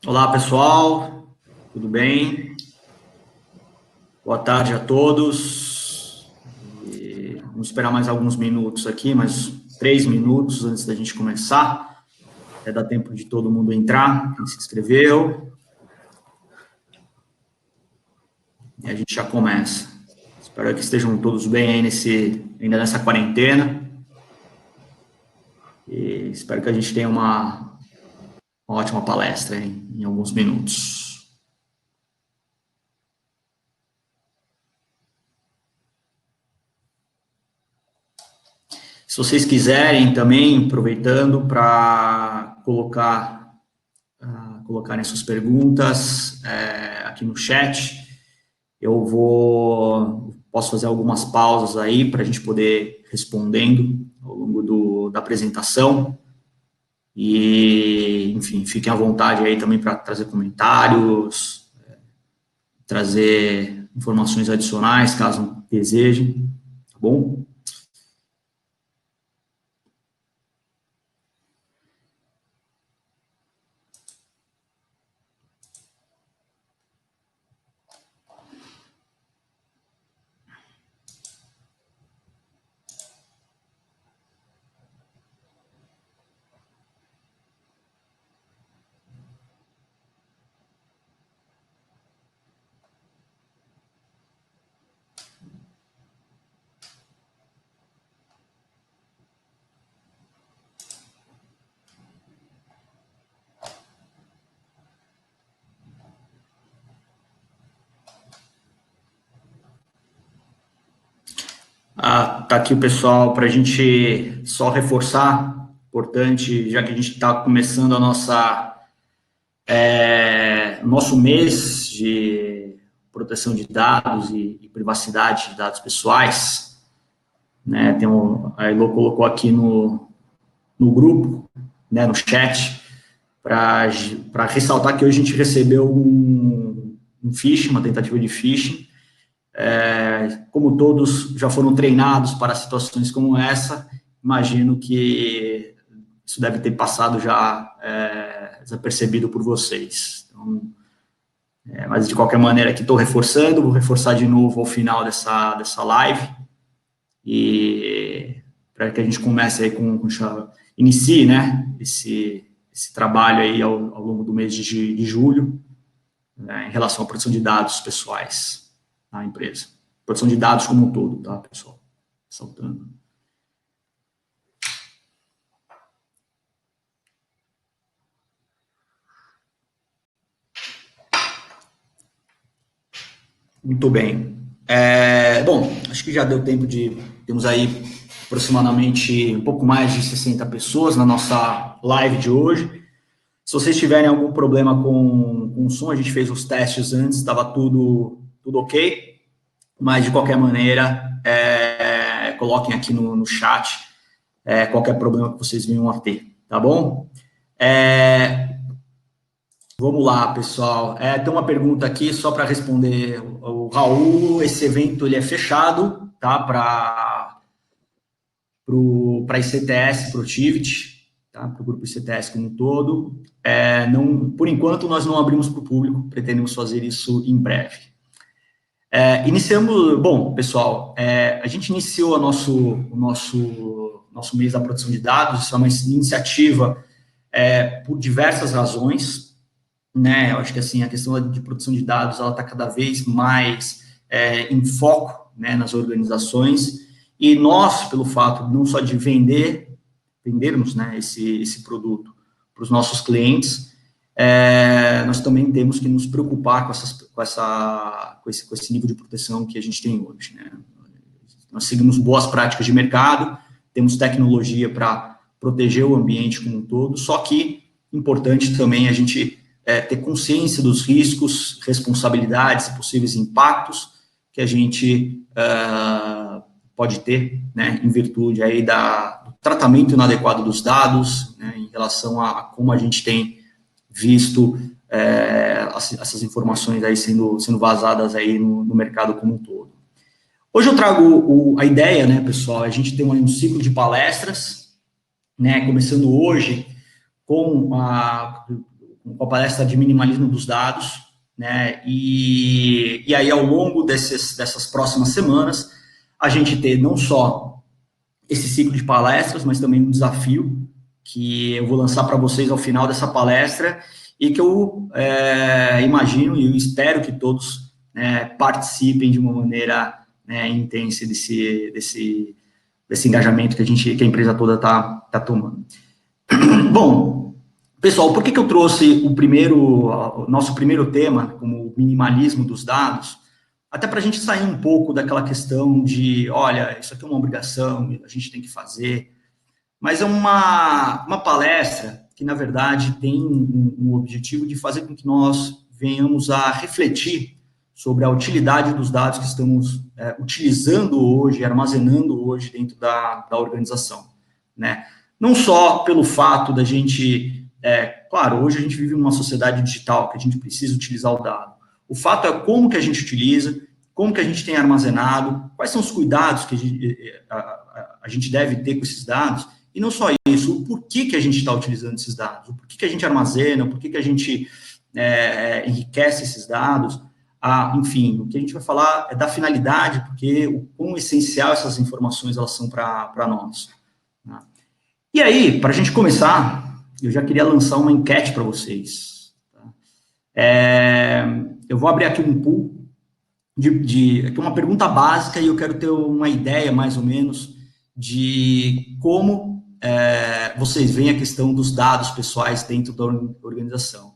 Olá, pessoal, tudo bem? Boa tarde a todos. Vamos esperar mais alguns minutos aqui, mais 3 minutos antes da gente começar. Dá tempo de todo mundo entrar, quem se inscreveu. E a gente já começa. Espero que estejam todos bem aí ainda nessa quarentena. E espero que a gente tenha uma ótima palestra em alguns minutos. Se vocês quiserem também, aproveitando para colocarem suas perguntas aqui no chat, posso fazer algumas pausas aí para a gente poder respondendo ao longo da apresentação. E, enfim, fiquem à vontade aí também para trazer comentários, trazer informações adicionais, caso desejem, tá bom? Tá aqui o pessoal para a gente só reforçar, importante, já que a gente está começando nosso mês de proteção de dados e privacidade de dados pessoais, né? A Elo colocou aqui no grupo, né, no chat, para ressaltar que hoje a gente recebeu um phishing, uma tentativa de phishing. Como todos já foram treinados para situações como essa, imagino que isso deve ter passado já desapercebido por vocês. Então, mas, de qualquer maneira, aqui estou reforçando, vou reforçar de novo ao final dessa live, e para que a gente comece aí inicie, né, esse trabalho aí ao longo do mês de julho, né, em relação à proteção de dados pessoais na empresa. Proteção de dados como um todo, tá, pessoal? Saltando. Muito bem. Bom, acho que já deu tempo temos aí aproximadamente um pouco mais de 60 pessoas na nossa live de hoje. Se vocês tiverem algum problema com o som, a gente fez os testes antes, estava tudo ok, mas, de qualquer maneira, coloquem aqui no chat qualquer problema que vocês venham a ter, tá bom? Vamos lá, pessoal. Tem uma pergunta aqui, só para responder o Raul. Esse evento ele é fechado, tá? Para ICTS Protivity, tá? Para o grupo ICTS como um todo. Por enquanto, nós não abrimos para o público, pretendemos fazer isso em breve. Bom, pessoal, a gente iniciou o nosso mês da proteção de dados. Isso é uma iniciativa por diversas razões, né? Eu acho que, assim, a questão de proteção de dados, ela está cada vez mais em foco, né, nas organizações, e nós, pelo fato não só de vendermos, né, esse produto para os nossos clientes, nós também temos que nos preocupar com esse nível de proteção que a gente tem hoje, né? Nós seguimos boas práticas de mercado, temos tecnologia para proteger o ambiente como um todo, só que importante também a gente ter consciência dos riscos, responsabilidades e possíveis impactos que a gente pode ter, né, em virtude aí do tratamento inadequado dos dados, né, em relação a como a gente tem visto essas informações aí sendo vazadas aí no mercado como um todo. Hoje eu trago a ideia, né, pessoal, a gente tem um ciclo de palestras, né, começando hoje com com a palestra de minimalismo dos dados, né? E aí, ao longo dessas próximas semanas, a gente ter não só esse ciclo de palestras, mas também um desafio que eu vou lançar para vocês ao final dessa palestra e que eu imagino e eu espero que todos participem de uma maneira intensa desse engajamento que a empresa toda está tomando. Bom, pessoal, por que eu trouxe o nosso primeiro tema, como o minimalismo dos dados? Até para a gente sair um pouco daquela questão de, olha, isso aqui é uma obrigação, a gente tem que fazer, mas é uma palestra que, na verdade, tem um objetivo de fazer com que nós venhamos a refletir sobre a utilidade dos dados que estamos utilizando hoje, armazenando hoje dentro da organização, né? Não só pelo fato da gente, claro, hoje a gente vive numa sociedade digital, que a gente precisa utilizar o dado. O fato é como que a gente utiliza, como que a gente tem armazenado, quais são os cuidados que a gente deve ter com esses dados, e não só isso, o porquê que a gente está utilizando esses dados, o porquê que a gente armazena, o porquê que a gente enriquece esses dados, enfim, o que a gente vai falar é da finalidade, porque o quão essencial essas informações elas são para nós. Né? E aí, para a gente começar, eu já queria lançar uma enquete para vocês. Tá? Eu vou abrir aqui um pool aqui uma pergunta básica e eu quero ter uma ideia, mais ou menos, de como vocês veem a questão dos dados pessoais dentro da organização.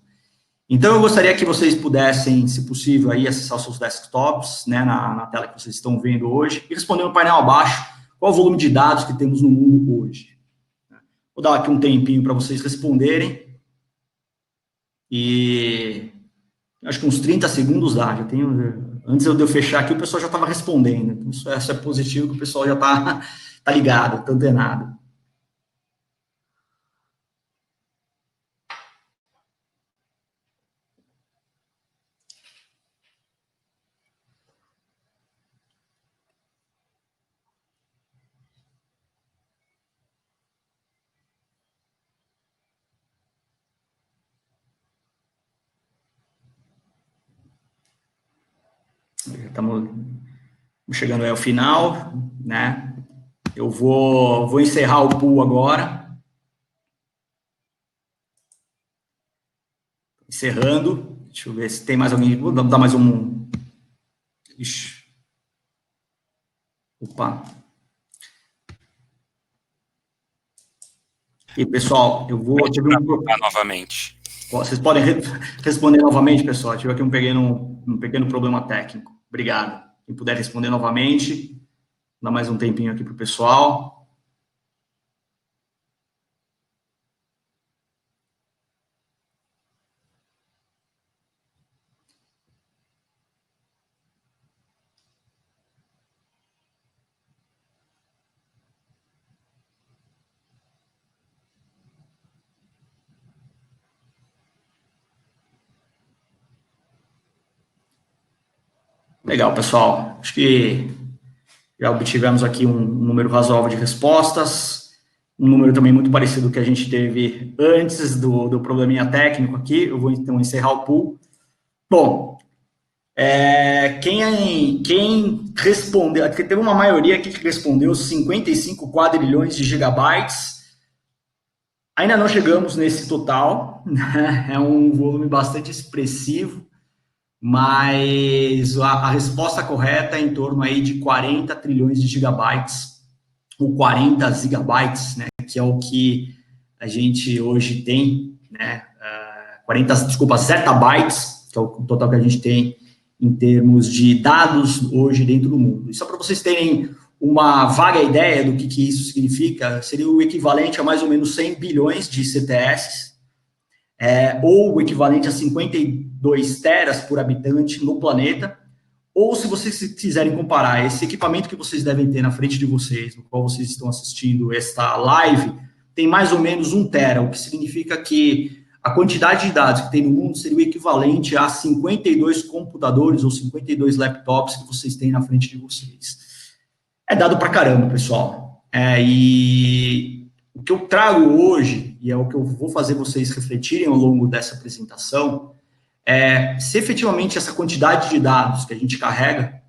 Então, eu gostaria que vocês pudessem, se possível, aí acessar os seus desktops, né, na tela que vocês estão vendo hoje, e responder no painel abaixo qual o volume de dados que temos no mundo hoje. Vou dar aqui um tempinho para vocês responderem. E acho que uns 30 segundos dá. Antes de eu fechar aqui, o pessoal já estava respondendo. Então, isso é positivo, que o pessoal já está ligado, está antenado. Estamos chegando aí ao final, né? Eu vou encerrar o pool agora. Encerrando. Deixa eu ver se tem mais alguém. Vou dar mais um. Ixi. Opa. E, pessoal, eu vou... novamente. Vocês podem responder novamente, pessoal. Tive aqui um pequeno problema técnico. Obrigado. Quem puder responder novamente, dá mais um tempinho aqui para o pessoal. Legal, pessoal. Acho que já obtivemos aqui um número razoável de respostas, um número também muito parecido com o que a gente teve antes do probleminha técnico aqui. Eu vou, então, encerrar o pool. Bom, quem respondeu, teve uma maioria aqui que respondeu 55 quadrilhões de gigabytes. Ainda não chegamos nesse total, né? É um volume bastante expressivo, mas a resposta correta é em torno aí de 40 trilhões de gigabytes, ou 40 gigabytes, né, que é o que a gente hoje tem, né, 40 zettabytes, que é o total que a gente tem em termos de dados hoje dentro do mundo. E só para vocês terem uma vaga ideia do que isso significa, seria o equivalente a mais ou menos 100 bilhões de CTS, ou o equivalente a 52 teras por habitante no planeta, ou se vocês quiserem comparar esse equipamento que vocês devem ter na frente de vocês, no qual vocês estão assistindo esta live, tem mais ou menos 1 tera, o que significa que a quantidade de dados que tem no mundo seria o equivalente a 52 computadores ou 52 laptops que vocês têm na frente de vocês. É dado pra caramba, pessoal. E o que eu trago hoje, e é o que eu vou fazer vocês refletirem ao longo dessa apresentação, é se efetivamente essa quantidade de dados que a gente carrega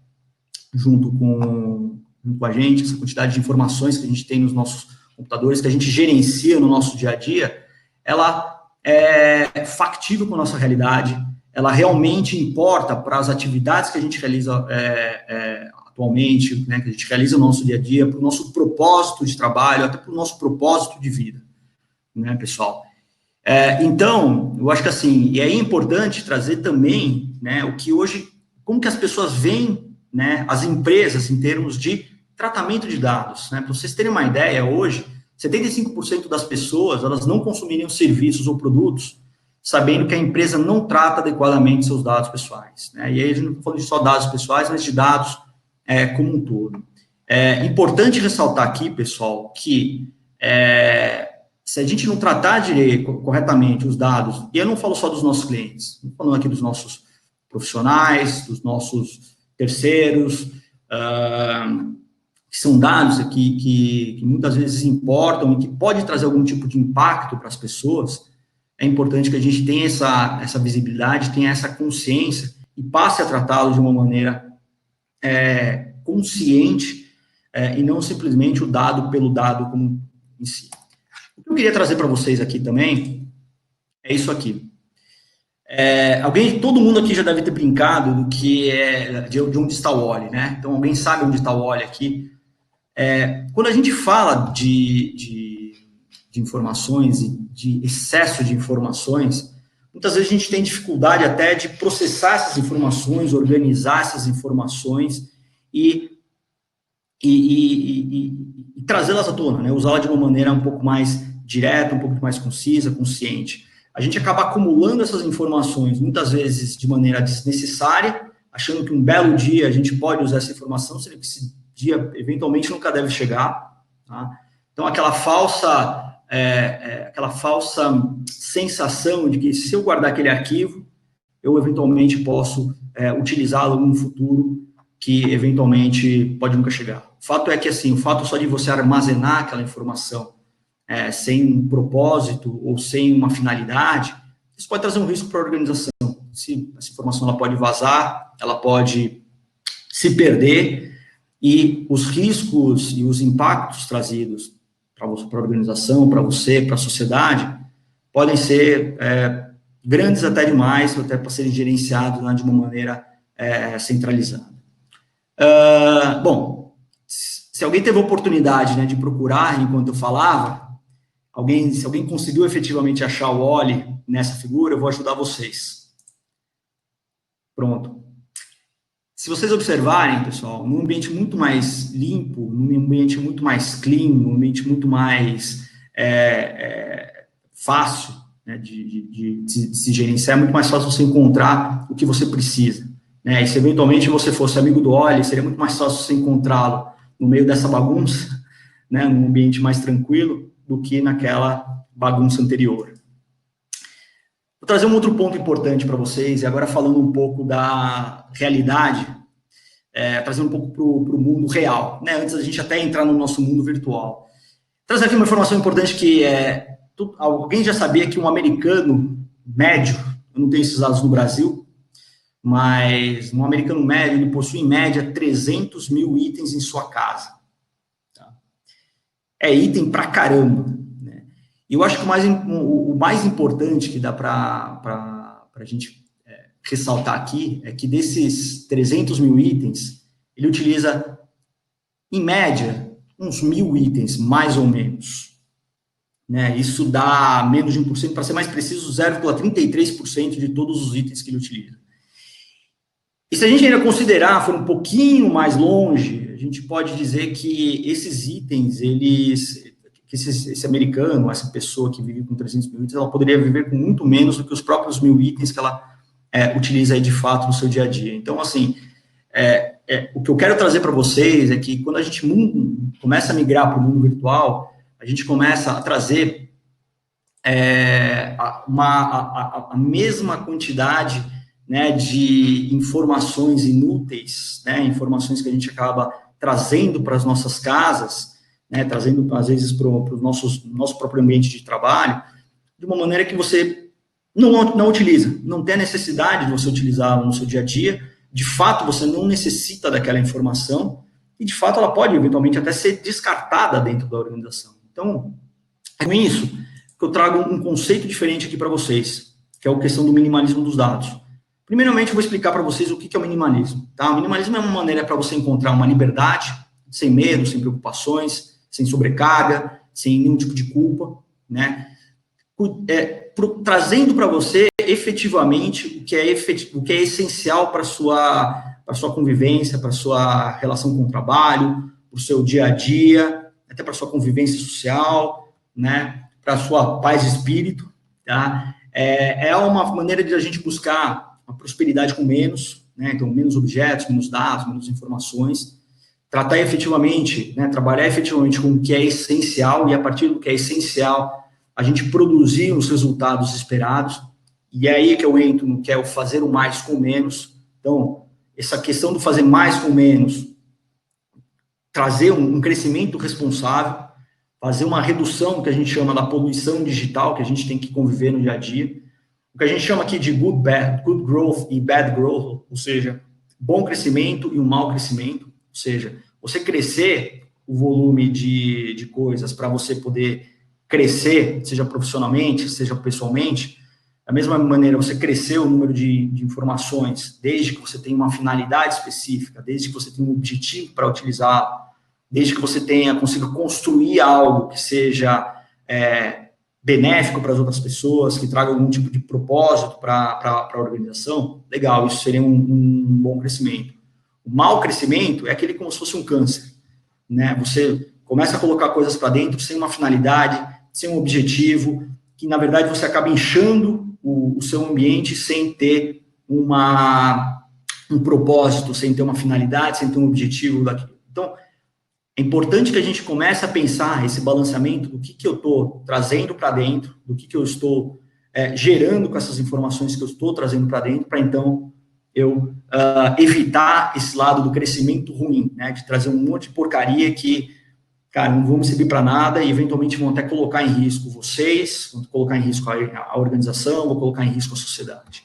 junto com a gente, essa quantidade de informações que a gente tem nos nossos computadores, que a gente gerencia no nosso dia a dia, ela é factível com a nossa realidade, ela realmente importa para as atividades que a gente realiza atualmente, né, que a gente realiza no nosso dia a dia, para o nosso propósito de trabalho, até para o nosso propósito de vida, né, pessoal? Então, eu acho que assim, e é importante trazer também, né, o que hoje, como que as pessoas veem, né, as empresas em termos de tratamento de dados, né? Para vocês terem uma ideia, hoje, 75% das pessoas, elas não consumiriam serviços ou produtos sabendo que a empresa não trata adequadamente seus dados pessoais, né? E aí a gente não está falando de só dados pessoais, mas de dados como um todo. É importante ressaltar aqui, pessoal, que se a gente não tratar corretamente os dados, e eu não falo só dos nossos clientes, estou falando aqui dos nossos profissionais, dos nossos terceiros, que são dados aqui que muitas vezes importam e que pode trazer algum tipo de impacto para as pessoas, é importante que a gente tenha essa visibilidade, tenha essa consciência e passe a tratá-los de uma maneira consciente e não simplesmente o dado pelo dado como em si. O que eu queria trazer para vocês aqui também é isso aqui. Todo mundo aqui já deve ter brincado do que de onde está o Wall-E, né? Então, alguém sabe onde está o Wall-E aqui? Quando a gente fala de informações e de excesso de informações, muitas vezes a gente tem dificuldade até de processar essas informações, organizar essas informações e trazê-las à tona, né? Usá-las de uma maneira um pouco mais direta, um pouco mais concisa, consciente. A gente acaba acumulando essas informações, muitas vezes de maneira desnecessária, achando que um belo dia a gente pode usar essa informação, sendo que esse dia, eventualmente, nunca deve chegar. Tá? Então, aquela falsa sensação de que, se eu guardar aquele arquivo, eu, eventualmente, posso utilizá-lo no futuro, que, eventualmente, pode nunca chegar. O fato é que, assim, o fato só de você armazenar aquela informação sem um propósito ou sem uma finalidade, isso pode trazer um risco para a organização. Essa informação ela pode vazar, ela pode se perder, e os riscos e os impactos trazidos para a organização, para você, para a sociedade, podem ser grandes até demais, até para serem gerenciados, né, de uma maneira centralizada. Bom, se alguém teve a oportunidade, né, de procurar enquanto eu falava, se alguém conseguiu efetivamente achar o Wall-E nessa figura, eu vou ajudar vocês. Pronto. Se vocês observarem, pessoal, num ambiente muito mais limpo, num ambiente muito mais clean, num ambiente muito mais fácil, né, de se gerenciar, é muito mais fácil você encontrar o que você precisa. Né? E se eventualmente você fosse amigo do Wall-E, seria muito mais fácil você encontrá-lo no meio dessa bagunça, né, num ambiente mais tranquilo, do que naquela bagunça anterior. Vou trazer um outro ponto importante para vocês, e agora falando um pouco da realidade, trazendo um pouco para o mundo real, né, antes da gente até entrar no nosso mundo virtual. Trazer aqui uma informação importante que alguém já sabia que um americano médio, eu não tenho esses dados no Brasil, mas um americano médio, ele possui em média 300 mil itens em sua casa. É item pra caramba, né? E eu acho que o mais importante que dá para a gente ressaltar aqui é que desses 300 mil itens, ele utiliza, em média, uns 1.000 itens, mais ou menos. Né? Isso dá menos de 1%, para ser mais preciso, 0,33% de todos os itens que ele utiliza. E se a gente ainda considerar, for um pouquinho mais longe, a gente pode dizer que esses itens, esse americano, essa pessoa que vive com 300 mil itens, ela poderia viver com muito menos do que os próprios 1.000 itens que ela utiliza aí de fato no seu dia a dia. Então, assim, o que eu quero trazer para vocês é que quando a gente começa a migrar para o mundo virtual, a gente começa a trazer a mesma quantidade, né, de informações inúteis, né, informações que a gente acaba trazendo para as nossas casas, né, trazendo, às vezes, para o nosso próprio ambiente de trabalho, de uma maneira que você não utiliza, não tem a necessidade de você utilizá-la no seu dia a dia, de fato, você não necessita daquela informação, e, de fato, ela pode, eventualmente, até ser descartada dentro da organização. Então, é com isso que eu trago um conceito diferente aqui para vocês, que é a questão do minimalismo dos dados. Primeiramente, eu vou explicar para vocês o que é o minimalismo. Tá? O minimalismo é uma maneira para você encontrar uma liberdade, sem medo, sem preocupações, sem sobrecarga, sem nenhum tipo de culpa, né? Trazendo para você efetivamente o que é essencial para a sua convivência, para a sua relação com o trabalho, para o seu dia a dia, até para a sua convivência social, né? Para a sua paz de espírito, tá? É uma maneira de a gente buscar uma prosperidade com menos, né? Então, menos objetos, menos dados, menos informações, tratar efetivamente, né? Trabalhar efetivamente com o que é essencial, e a partir do que é essencial, a gente produzir os resultados esperados, e é aí que eu entro no que é o fazer o mais com menos. Então, essa questão do fazer mais com menos, trazer um crescimento responsável, fazer uma redução que a gente chama da poluição digital, que a gente tem que conviver no dia a dia, o que a gente chama aqui de good growth e bad growth, ou seja, bom crescimento e um mau crescimento, ou seja, você crescer o volume de coisas para você poder crescer, seja profissionalmente, seja pessoalmente, da mesma maneira você crescer o número de informações, desde que você tenha uma finalidade específica, desde que você tenha um objetivo para utilizar, desde que você consiga construir algo que seja benéfico para as outras pessoas, que traga algum tipo de propósito para a organização, legal, isso seria um bom crescimento. O mau crescimento é aquele como se fosse um câncer, né? Você começa a colocar coisas para dentro sem uma finalidade, sem um objetivo, que na verdade você acaba inchando o seu ambiente sem ter um propósito, sem ter uma finalidade, sem ter um objetivo daquilo. Então, é importante que a gente comece a pensar esse balanceamento do que eu estou trazendo para dentro, do que eu estou gerando com essas informações que eu estou trazendo para dentro, para então eu evitar esse lado do crescimento ruim, né, de trazer um monte de porcaria que, cara, não vão me servir para nada e eventualmente vão até colocar em risco vocês, vão colocar em risco a organização, vão colocar em risco a sociedade.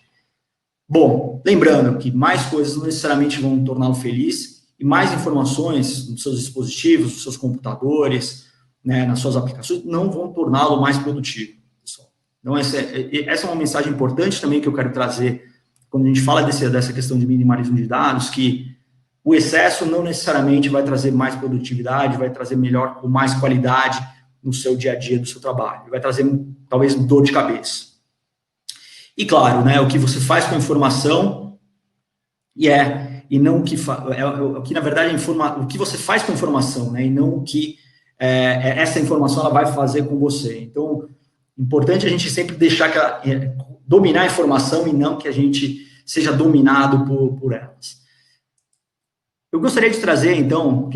Bom, lembrando que mais coisas não necessariamente vão torná-lo feliz, e mais informações nos seus dispositivos, nos seus computadores, né, nas suas aplicações, não vão torná-lo mais produtivo, pessoal. Então, essa é uma mensagem importante também que eu quero trazer quando a gente fala dessa questão de minimalismo de dados, que o excesso não necessariamente vai trazer mais produtividade, vai trazer melhor, com mais qualidade no seu dia a dia do seu trabalho, vai trazer, talvez, dor de cabeça. E, claro, né, o que você faz com a informação e não o que na verdade, o que você faz com a informação, né, e não o que essa informação ela vai fazer com você. Então, importante a gente sempre deixar dominar a informação e não que a gente seja dominado por elas. Eu gostaria de trazer, então,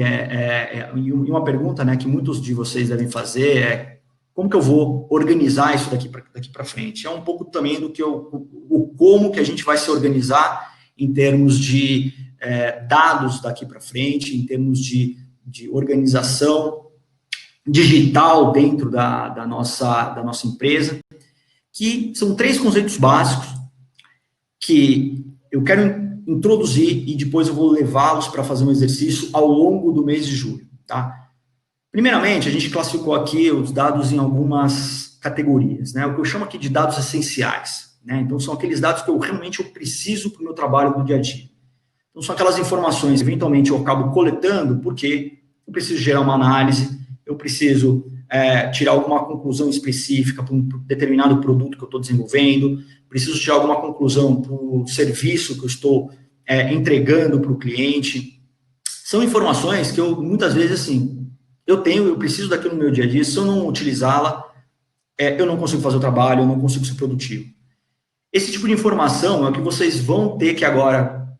uma pergunta, né, que muitos de vocês devem fazer como que eu vou organizar isso daqui para frente? É um pouco também do que como que a gente vai se organizar em termos de dados daqui para frente, em termos de organização digital dentro da nossa empresa, que são 3 conceitos básicos que eu quero introduzir e depois eu vou levá-los para fazer um exercício ao longo do mês de julho, tá? Primeiramente, a gente classificou aqui os dados em algumas categorias, né? O que eu chamo aqui de dados essenciais, né? Então, são aqueles dados que eu realmente preciso para o meu trabalho no dia a dia. Então, são aquelas informações, eventualmente, eu acabo coletando porque eu preciso gerar uma análise, eu preciso tirar alguma conclusão específica para um determinado produto que eu estou desenvolvendo, preciso tirar alguma conclusão para o serviço que eu estou entregando para o cliente. São informações que eu, muitas vezes, assim, eu preciso daquilo no meu dia a dia, se eu não utilizá-la, eu não consigo fazer o trabalho, eu não consigo ser produtivo. Esse tipo de informação é o que vocês vão ter que agora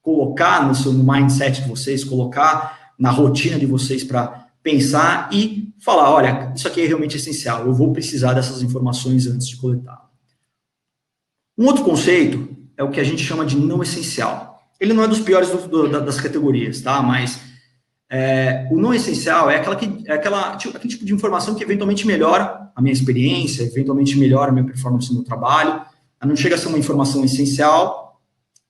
colocar no mindset de vocês, colocar na rotina de vocês para pensar e falar, olha, isso aqui é realmente essencial, eu vou precisar dessas informações antes de coletar. Um outro conceito é o que a gente chama de não essencial. Ele não é dos piores das categorias, tá? Mas O não essencial é aquele tipo de informação que eventualmente melhora a minha experiência, eventualmente melhora a minha performance no trabalho. Ela não chega a ser uma informação essencial,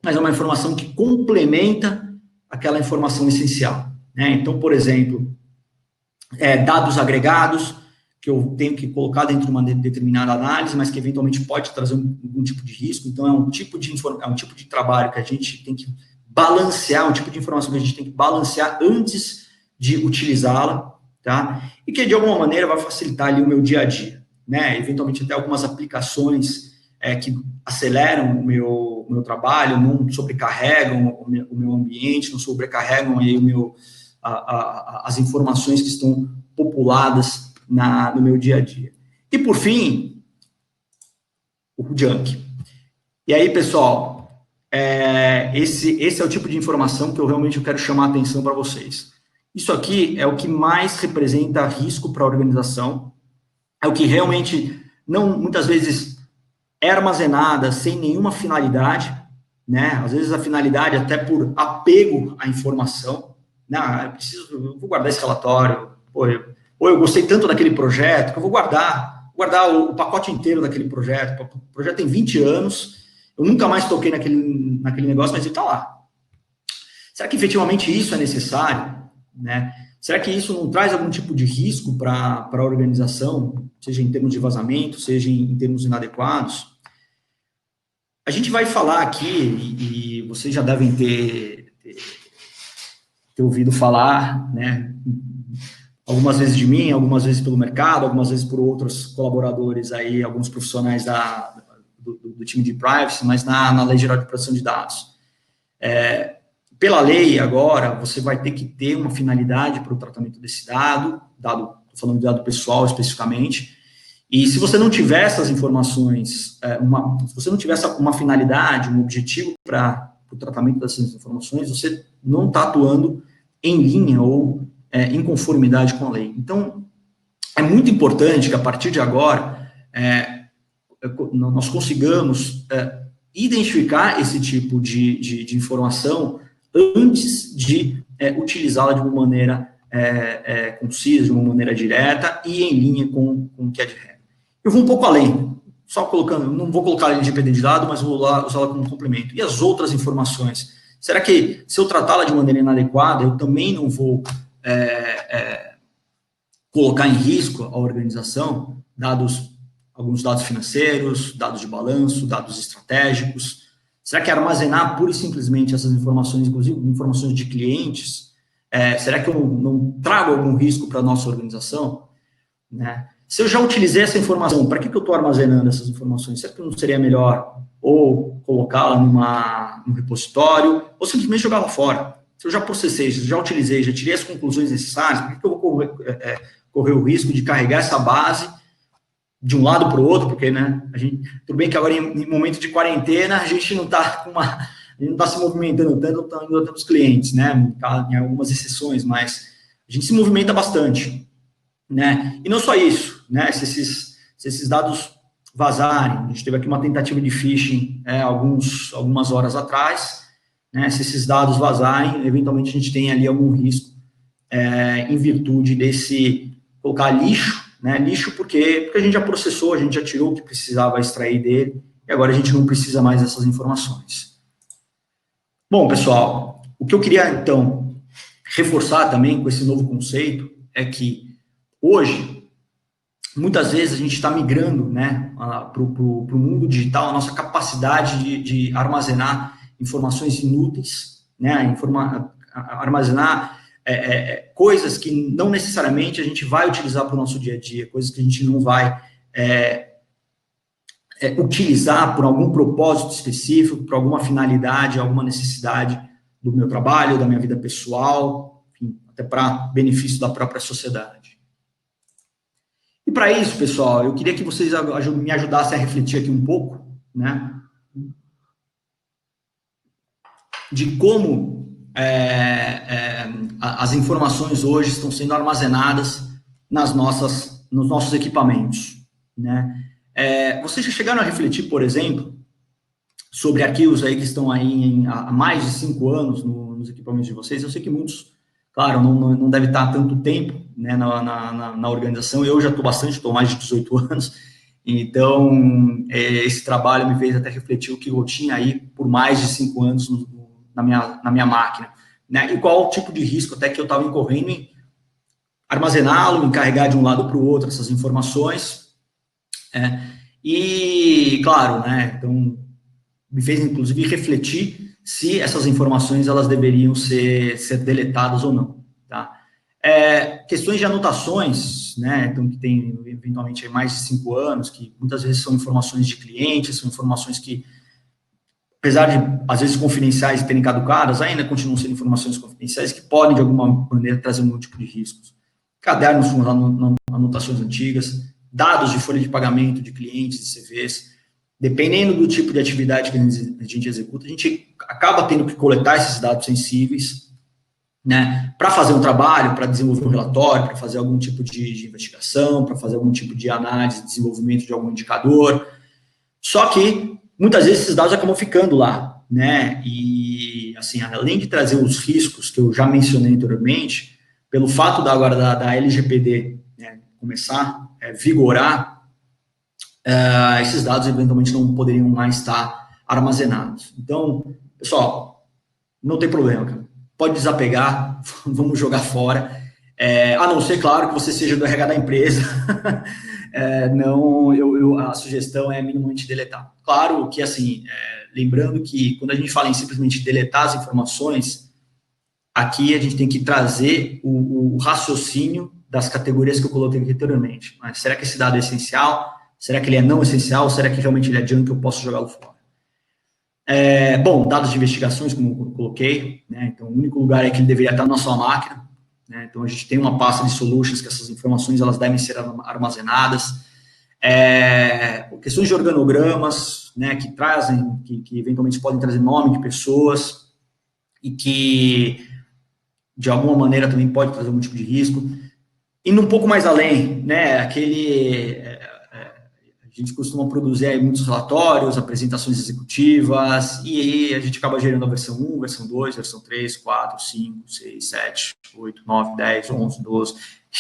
mas é uma informação que complementa aquela informação essencial, né? Então, por exemplo, dados agregados, que eu tenho que colocar dentro de uma determinada análise, mas que eventualmente pode trazer algum tipo de risco. Então, é um tipo de trabalho que a gente tem que balancear, um tipo de informação que a gente tem que balancear antes de utilizá-la, tá? E que, de alguma maneira, vai facilitar ali o meu dia a dia, né? Eventualmente, até algumas aplicações que aceleram o meu trabalho, não sobrecarregam o meu ambiente, não sobrecarregam aí as informações que estão populadas no meu dia a dia. E, por fim, o junk. E aí, pessoal, esse é o tipo de informação que eu realmente quero chamar a atenção para vocês. Isso aqui é o que mais representa risco para a organização, é o que realmente, não, muitas vezes, é armazenada sem nenhuma finalidade, né? Às vezes a finalidade é até por apego à informação. Não, eu vou guardar esse relatório, ou eu gostei tanto daquele projeto que eu vou guardar o pacote inteiro daquele projeto. O projeto tem 20 anos, eu nunca mais toquei naquele negócio, mas ele está lá. Será que efetivamente isso é necessário, né? Será que isso não traz algum tipo de risco para a organização, seja em termos de vazamento, seja em termos inadequados? A gente vai falar aqui, e vocês já devem ter ouvido falar, né, algumas vezes de mim, algumas vezes pelo mercado, algumas vezes por outros colaboradores aí, alguns profissionais do time de privacy, mas na Lei Geral de Proteção de Dados. Pela lei, agora, você vai ter que ter uma finalidade para o tratamento desse dado, estou falando de dado pessoal especificamente, e se você não tiver essas informações, se você não tiver uma finalidade, um objetivo para o tratamento dessas informações, você não está atuando em linha ou em conformidade com a lei. Então, é muito importante que, a partir de agora, nós consigamos identificar esse tipo de informação antes de utilizá-la de uma maneira concisa, de uma maneira direta e em linha com o que é de regra. Eu vou um pouco além, só colocando, não vou colocar a LGPD de dado, mas vou usá-la como complemento. E as outras informações? Será que, se eu tratá-la de maneira inadequada, eu também não vou colocar em risco a organização, alguns dados financeiros, dados de balanço, dados estratégicos? Será que armazenar pura e simplesmente essas informações, inclusive informações de clientes, será que eu não trago algum risco para a nossa organização? Né? Se eu já utilizei essa informação, para que eu estou armazenando essas informações? Será que não seria melhor ou colocá-la num repositório, ou simplesmente jogá-la fora? Se eu já processei, se eu já utilizei, já tirei as conclusões necessárias, por que eu vou correr o risco de carregar essa base de um lado para o outro? Porque, né, tudo bem que agora, em momento de quarentena, a gente não está se movimentando tanto, ainda temos clientes, né, em algumas exceções, mas a gente se movimenta bastante, né, e não só isso, né, se esses dados vazarem, a gente teve aqui uma tentativa de phishing algumas horas atrás, né, se esses dados vazarem, eventualmente a gente tem ali algum risco em virtude desse, colocar lixo, né, lixo porque a gente já processou, a gente já tirou o que precisava extrair dele, e agora a gente não precisa mais dessas informações. Bom, pessoal, o que eu queria, então, reforçar também com esse novo conceito é que, hoje, muitas vezes a gente está migrando, né, para o mundo digital, a nossa capacidade de armazenar informações inúteis, né, armazenar coisas que não necessariamente a gente vai utilizar para o nosso dia a dia, coisas que a gente não vai utilizar por algum propósito específico, por alguma finalidade, alguma necessidade do meu trabalho, da minha vida pessoal, enfim, até para benefício da própria sociedade. E para isso, pessoal, eu queria que vocês me ajudassem a refletir aqui um pouco, né, de como as informações hoje estão sendo armazenadas nos nossos equipamentos, né? Vocês já chegaram a refletir, por exemplo, sobre arquivos aí que estão aí há mais de 5 anos nos equipamentos de vocês? Eu sei que muitos claro, não deve estar há tanto tempo, né, na organização. Eu já estou bastante, estou mais de 18 anos, então esse trabalho me fez até refletir o que eu tinha aí por mais de 5 anos na minha máquina, né, e qual o tipo de risco até que eu estava incorrendo em armazená-lo, em carregar de um lado para o outro essas informações, e, claro, né, então me fez, inclusive, refletir se essas informações elas deveriam ser deletadas ou não, tá? Questões de anotações, né, então, que tem, eventualmente, mais de 5 anos, que muitas vezes são informações de clientes, são informações que, apesar de, às vezes, confidenciais e terem caducadas, ainda continuam sendo informações confidenciais que podem, de alguma maneira, trazer algum tipo de riscos. Cadernos com anotações antigas, dados de folha de pagamento de clientes, de CVs, dependendo do tipo de atividade que a gente executa, a gente acaba tendo que coletar esses dados sensíveis, né, para fazer um trabalho, para desenvolver um relatório, para fazer algum tipo de investigação, para fazer algum tipo de análise, desenvolvimento de algum indicador. Só que, muitas vezes, esses dados acabam ficando lá, né, e, assim, além de trazer os riscos que eu já mencionei anteriormente, pelo fato da LGPD, né, começar a vigorar, esses dados eventualmente não poderiam mais estar armazenados. Então, pessoal, não tem problema, cara. Pode desapegar, vamos jogar fora. A não ser, claro, que você seja do RH da empresa. Não, a sugestão é minimamente deletar. Claro que, assim, lembrando que quando a gente fala em simplesmente deletar as informações, aqui a gente tem que trazer o raciocínio das categorias que eu coloquei anteriormente. Mas será que esse dado é essencial? Será que ele é não essencial? Será que realmente ele é junk que eu posso jogá-lo fora? Bom, dados de investigações, como eu coloquei, né? Então, o único lugar é que ele deveria estar na sua máquina, né? Então, a gente tem uma pasta de solutions que essas informações elas devem ser armazenadas. Questões de organogramas, né? Que trazem, que eventualmente podem trazer nome de pessoas e que, de alguma maneira, também pode trazer algum tipo de risco. Indo um pouco mais além, né? A gente costuma produzir aí muitos relatórios, apresentações executivas, e aí a gente acaba gerando a versão 1, versão 2, versão 3, 4, 5, 6, 7, 8, 9, 10, 11, 12,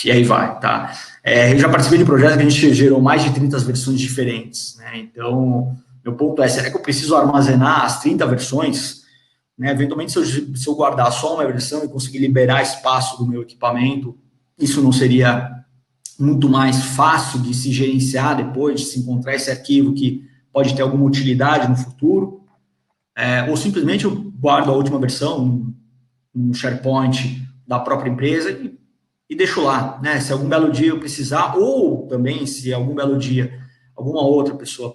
e aí vai, tá? Eu já participei de projetos que a gente gerou mais de 30 versões diferentes, né? Então, meu ponto é, será que eu preciso armazenar as 30 versões? Né? Eventualmente, se eu guardar só uma versão e conseguir liberar espaço do meu equipamento, isso não seria muito mais fácil de se gerenciar depois, de se encontrar esse arquivo que pode ter alguma utilidade no futuro, ou simplesmente eu guardo a última versão no SharePoint da própria empresa e deixo lá, né? Se algum belo dia eu precisar, ou também se algum belo dia alguma outra pessoa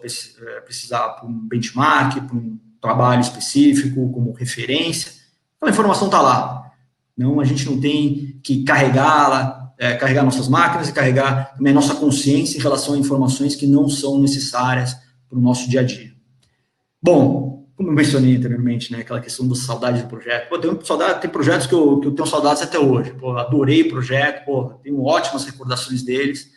precisar para um benchmark, para um trabalho específico, como referência, a informação está lá. Não, a gente não tem que carregá-la, carregar nossas máquinas e carregar também a nossa consciência em relação a informações que não são necessárias para o nosso dia a dia. Bom, como eu mencionei anteriormente, né, aquela questão da saudade do projeto. Pô, tem projetos que eu tenho saudades até hoje. Pô, adorei o projeto, pô, tenho ótimas recordações deles,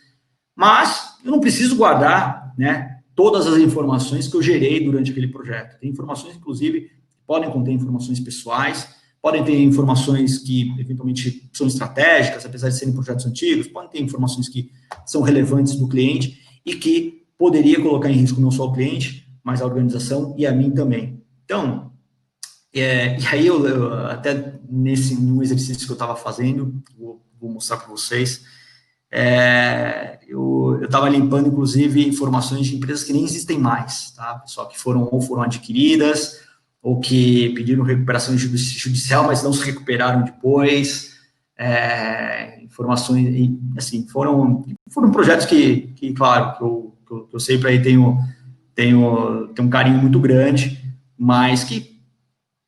mas eu não preciso guardar, né, todas as informações que eu gerei durante aquele projeto. Tem informações, inclusive, que podem conter informações pessoais, podem ter informações que, eventualmente, são estratégicas, apesar de serem projetos antigos, podem ter informações que são relevantes do cliente e que poderia colocar em risco não só o cliente, mas a organização e a mim também. Então, e aí eu até num exercício que eu estava fazendo, vou mostrar para vocês, eu estava limpando, inclusive, informações de empresas que nem existem mais, tá? Pessoal, que foram adquiridas, ou que pediram recuperação judicial, mas não se recuperaram depois. Informações, assim, foram projetos que claro, que eu sempre aí tenho um carinho muito grande, mas que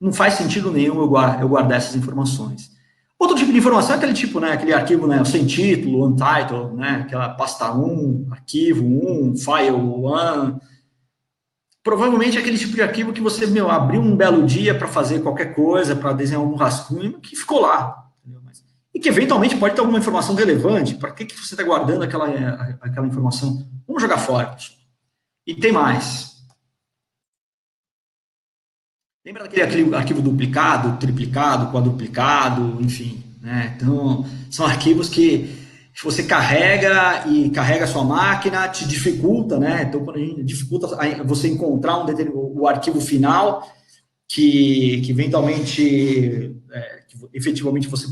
não faz sentido nenhum eu guardar essas informações. Outro tipo de informação é aquele tipo, né, aquele arquivo, né, sem título, untitled, né, aquela pasta 1, arquivo 1, file 1. Provavelmente é aquele tipo de arquivo que você, abriu um belo dia para fazer qualquer coisa, para desenhar algum rascunho, que ficou lá. Entendeu? E que eventualmente pode ter alguma informação relevante. Para que você está guardando aquela informação? Vamos jogar fora, pessoal. E tem mais. Lembra daquele arquivo duplicado, triplicado, quadruplicado, enfim, né? Então, são arquivos que você carrega e carrega a sua máquina, te dificulta, né? Então, quando a gente dificulta você encontrar o arquivo final que eventualmente, que efetivamente você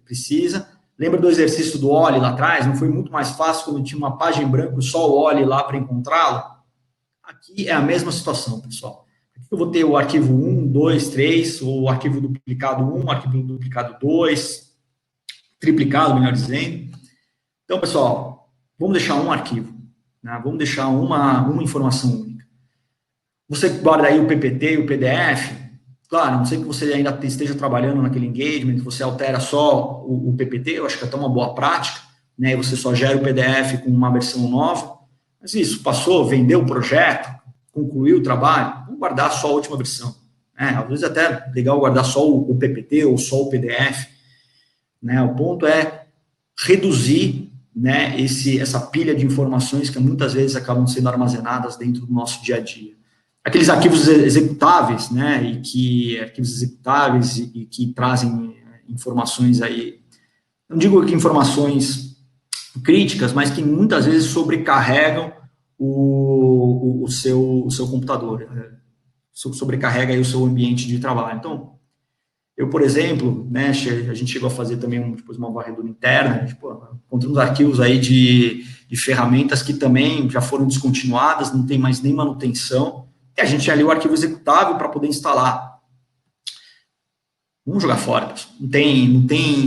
precisa. Lembra do exercício do OLE lá atrás? Não foi muito mais fácil quando tinha uma página em branco, só o OLE lá para encontrá-lo? Aqui é a mesma situação, pessoal. Aqui eu vou ter o arquivo 1, 2, 3, ou o arquivo duplicado 1, o arquivo duplicado 2, triplicado, melhor dizendo. Então, pessoal, vamos deixar um arquivo, né? Vamos deixar uma informação única. Você guarda aí o PPT e o PDF, claro, não sei que você ainda esteja trabalhando naquele engagement, que você altera só o PPT, eu acho que é até uma boa prática, né? Você só gera o PDF com uma versão nova, mas isso, passou, vendeu o projeto, concluiu o trabalho, vamos guardar só a última versão. Né? Às vezes é até legal guardar só o PPT ou só o PDF, né? O ponto é reduzir, né, essa pilha de informações que muitas vezes acabam sendo armazenadas dentro do nosso dia a dia. Aqueles arquivos executáveis, né, arquivos executáveis e que trazem informações aí, não digo que informações críticas, mas que muitas vezes sobrecarregam o seu computador, né, sobrecarrega aí o seu ambiente de trabalho. Então, eu, por exemplo, né, a gente chegou a fazer também depois uma varredura interna, encontramos arquivos aí de ferramentas que também já foram descontinuadas, não tem mais nem manutenção, e a gente tinha ali o arquivo executável para poder instalar. Vamos jogar fora, pessoal.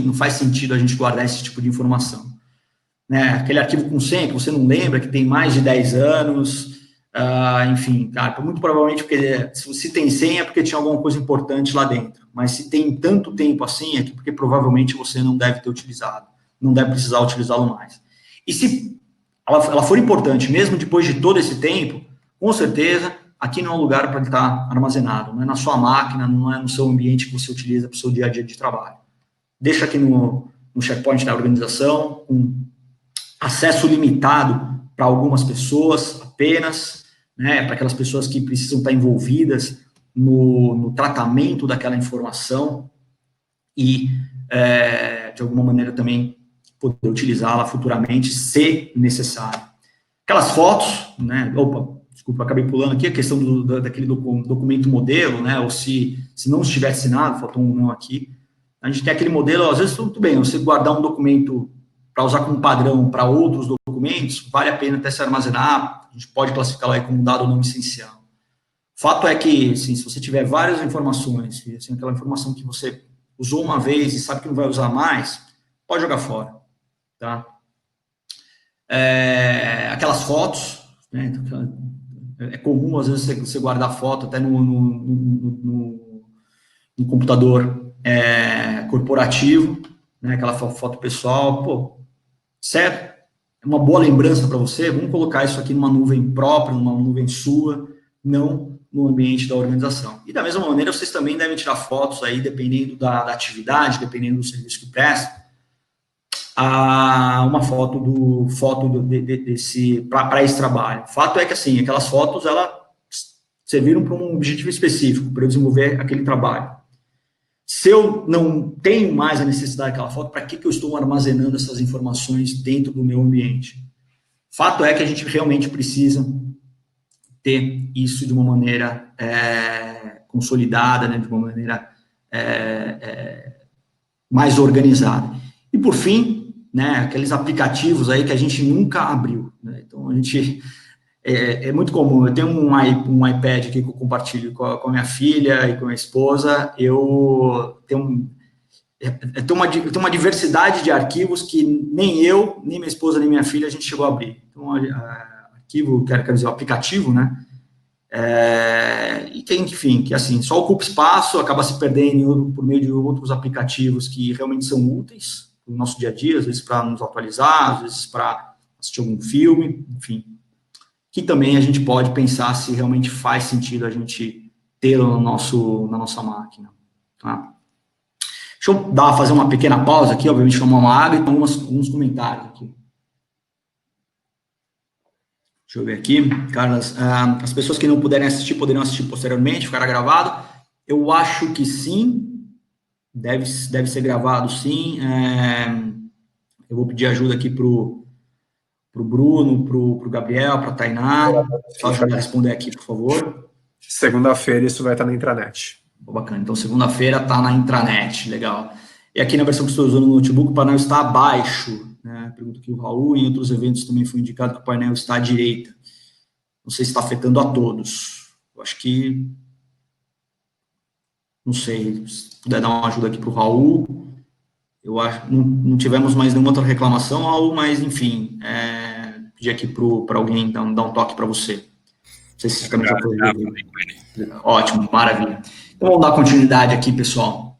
Não faz sentido a gente guardar esse tipo de informação. Né? Aquele arquivo com senha que você não lembra, que tem mais de 10 anos, enfim, cara, muito provavelmente porque se tem senha é porque tinha alguma coisa importante lá dentro, mas se tem tanto tempo assim, é porque provavelmente você não deve ter utilizado, não deve precisar utilizá-lo mais. E se ela for importante, mesmo depois de todo esse tempo, com certeza, aqui não é um lugar para ele estar armazenado, não é na sua máquina, não é no seu ambiente que você utiliza para o seu dia a dia de trabalho. Deixa aqui no SharePoint da organização, com acesso limitado para algumas pessoas apenas, né, para aquelas pessoas que precisam estar envolvidas no tratamento daquela informação e, de alguma maneira, também poder utilizá-la futuramente, se necessário. Aquelas fotos, né, desculpa, acabei pulando aqui a questão daquele documento modelo, né, ou se não estiver assinado, faltou um não aqui, a gente tem aquele modelo, às vezes, tudo bem, você guardar um documento para usar como padrão para outros documentos, vale a pena até se armazenar, a gente pode classificá-lo aí como dado não essencial. Fato é que, assim, se você tiver várias informações, assim, aquela informação que você usou uma vez e sabe que não vai usar mais, pode jogar fora, tá? Aquelas fotos, né, é comum, às vezes, você guardar foto até no computador corporativo, né, aquela foto pessoal, pô, certo? É uma boa lembrança para você, vamos colocar isso aqui numa nuvem própria, numa nuvem sua, não no ambiente da organização. E da mesma maneira, vocês também devem tirar fotos aí, dependendo da atividade, dependendo do serviço que presta, uma foto para esse trabalho. O fato é que, assim, aquelas fotos, elas serviram para um objetivo específico, para eu desenvolver aquele trabalho. Se eu não tenho mais a necessidade daquela foto, para que eu estou armazenando essas informações dentro do meu ambiente? Fato é que a gente realmente precisa ter isso de uma maneira consolidada, né, de uma maneira mais organizada. E, por fim, né, aqueles aplicativos aí que a gente nunca abriu. Né? Então, a gente... É muito comum, eu tenho um iPad aqui que eu compartilho com a minha filha e com a minha esposa, eu tenho uma diversidade de arquivos que nem eu, nem minha esposa, nem minha filha, a gente chegou a abrir. Então, arquivo, quero dizer, o aplicativo, né, e que, enfim, que assim, só ocupa espaço, acaba se perdendo por meio de outros aplicativos que realmente são úteis no nosso dia a dia, às vezes para nos atualizar, às vezes para assistir algum filme, enfim, que também a gente pode pensar se realmente faz sentido a gente tê-lo na nossa máquina. Tá? Deixa eu fazer uma pequena pausa aqui, obviamente tomar uma água e alguns comentários aqui. Deixa eu ver aqui. Carlos, as pessoas que não puderem assistir, poderão assistir posteriormente, ficará gravado. Eu acho que sim. Deve ser gravado, sim. Eu vou pedir ajuda aqui para o Bruno, para o Gabriel, para a Tainá. Só ajudar a responder aqui, por favor. Segunda-feira isso vai estar na intranet. Bacana. Então, segunda-feira está na intranet. Legal. E aqui na versão que estou usando no notebook, o painel está abaixo. Né? Pergunta aqui o Raul. Em outros eventos também foi indicado que o painel está à direita. Não sei se está afetando a todos. Eu acho que... Não sei. Se puder dar uma ajuda aqui para o Raul. Eu acho que não tivemos mais nenhuma outra reclamação, Raul, mas, enfim, pedir aqui para alguém dar um toque para você. Não sei se também já foi. Ótimo, maravilha. Então, vamos dar continuidade aqui, pessoal.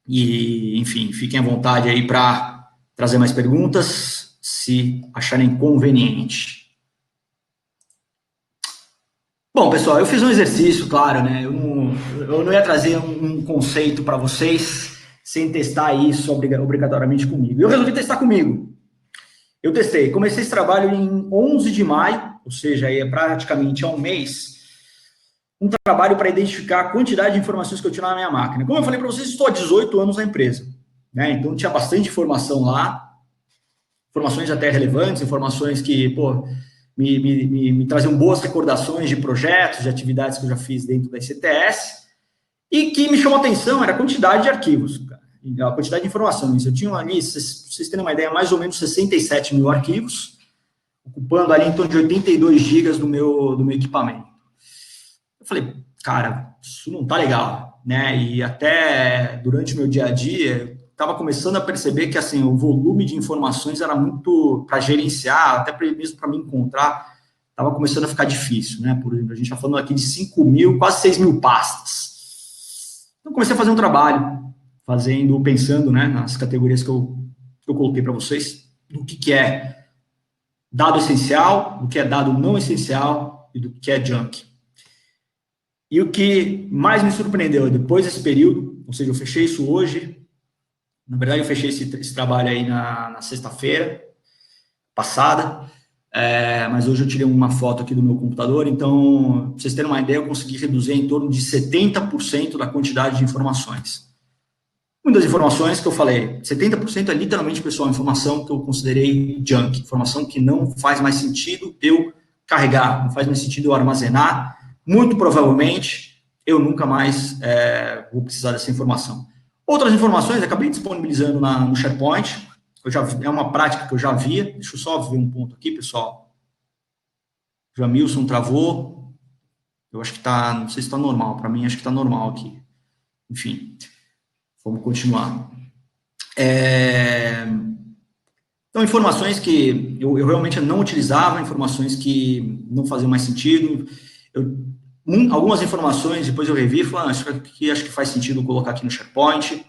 E, enfim, fiquem à vontade aí para trazer mais perguntas, se acharem conveniente. Bom, pessoal, eu fiz um exercício, claro, né? Eu não ia trazer um conceito para vocês sem testar isso obrigatoriamente comigo. Eu resolvi testar comigo. Eu testei. Comecei esse trabalho em 11 de maio, ou seja, aí praticamente há um mês, um trabalho para identificar a quantidade de informações que eu tinha na minha máquina. Como eu falei para vocês, estou há 18 anos na empresa, né? Então tinha bastante informação lá, informações até relevantes, informações que, me traziam boas recordações de projetos, de atividades que eu já fiz dentro da ICTS, e que me chamou a atenção era a quantidade de arquivos, a quantidade de informações. Eu tinha ali, se vocês terem uma ideia, mais ou menos 67 mil arquivos, ocupando ali em torno de 82 gigas do meu equipamento. Eu falei, cara, isso não tá legal, né? E até durante o meu dia a dia, estava começando a perceber que, assim, o volume de informações era muito para gerenciar, até mesmo para me encontrar, estava começando a ficar difícil, né? Por exemplo, a gente está falando aqui de 5 mil, quase 6 mil pastas. Então, comecei a fazer um trabalho, pensando, né, nas categorias que eu coloquei para vocês, do que é dado essencial, do que é dado não essencial e do que é junk. E o que mais me surpreendeu depois desse período, ou seja, eu fechei isso hoje, na verdade eu fechei esse trabalho aí na sexta-feira passada, mas hoje eu tirei uma foto aqui do meu computador, então, pra vocês terem uma ideia, eu consegui reduzir em torno de 70% da quantidade de informações. Muitas informações que eu falei, 70% é literalmente, pessoal, informação que eu considerei junk, informação que não faz mais sentido eu carregar, não faz mais sentido eu armazenar, muito provavelmente eu nunca mais vou precisar dessa informação. Outras informações, acabei disponibilizando no SharePoint, é uma prática que eu já via, deixa eu só ver um ponto aqui, pessoal. Jamilson travou, eu acho que está, não sei se está normal, para mim acho que está normal aqui. Enfim, vamos continuar. Então, informações que eu realmente não utilizava, informações que não faziam mais sentido. Algumas informações, depois eu revi e falei, acho que faz sentido colocar aqui no SharePoint.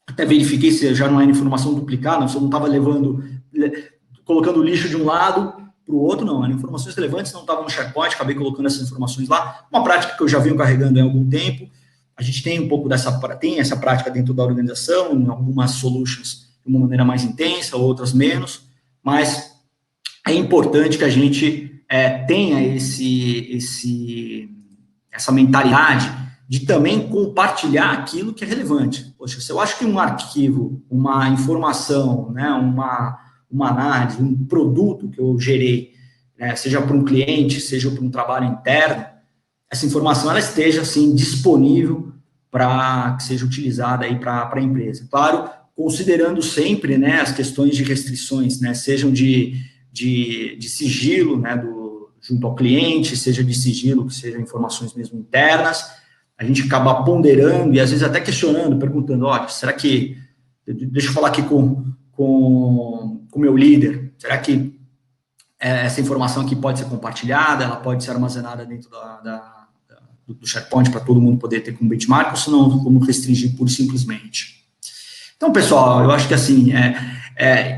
Até verifiquei se já não era informação duplicada, se eu não estava colocando lixo de um lado para o outro, não. Eram informações relevantes, não estavam no SharePoint, acabei colocando essas informações lá. Uma prática que eu já venho carregando há algum tempo. A gente tem um pouco tem essa prática dentro da organização, em algumas solutions de uma maneira mais intensa, outras menos, mas é importante que a gente tenha essa mentalidade de também compartilhar aquilo que é relevante. Poxa, se eu acho que um arquivo, uma informação, né, uma análise, um produto que eu gerei, né, seja para um cliente, seja para um trabalho interno, essa informação ela esteja assim disponível para que seja utilizada aí para a empresa. Claro, considerando sempre, né, as questões de restrições, né, sejam de sigilo, né, junto ao cliente, seja de sigilo, que sejam informações mesmo internas, a gente acaba ponderando e às vezes até questionando, perguntando, será que, deixa eu falar aqui com o meu líder, será que essa informação aqui pode ser compartilhada, ela pode ser armazenada dentro do SharePoint para todo mundo poder ter como benchmark, ou se não, como restringir pura e simplesmente. Então, pessoal, eu acho que assim,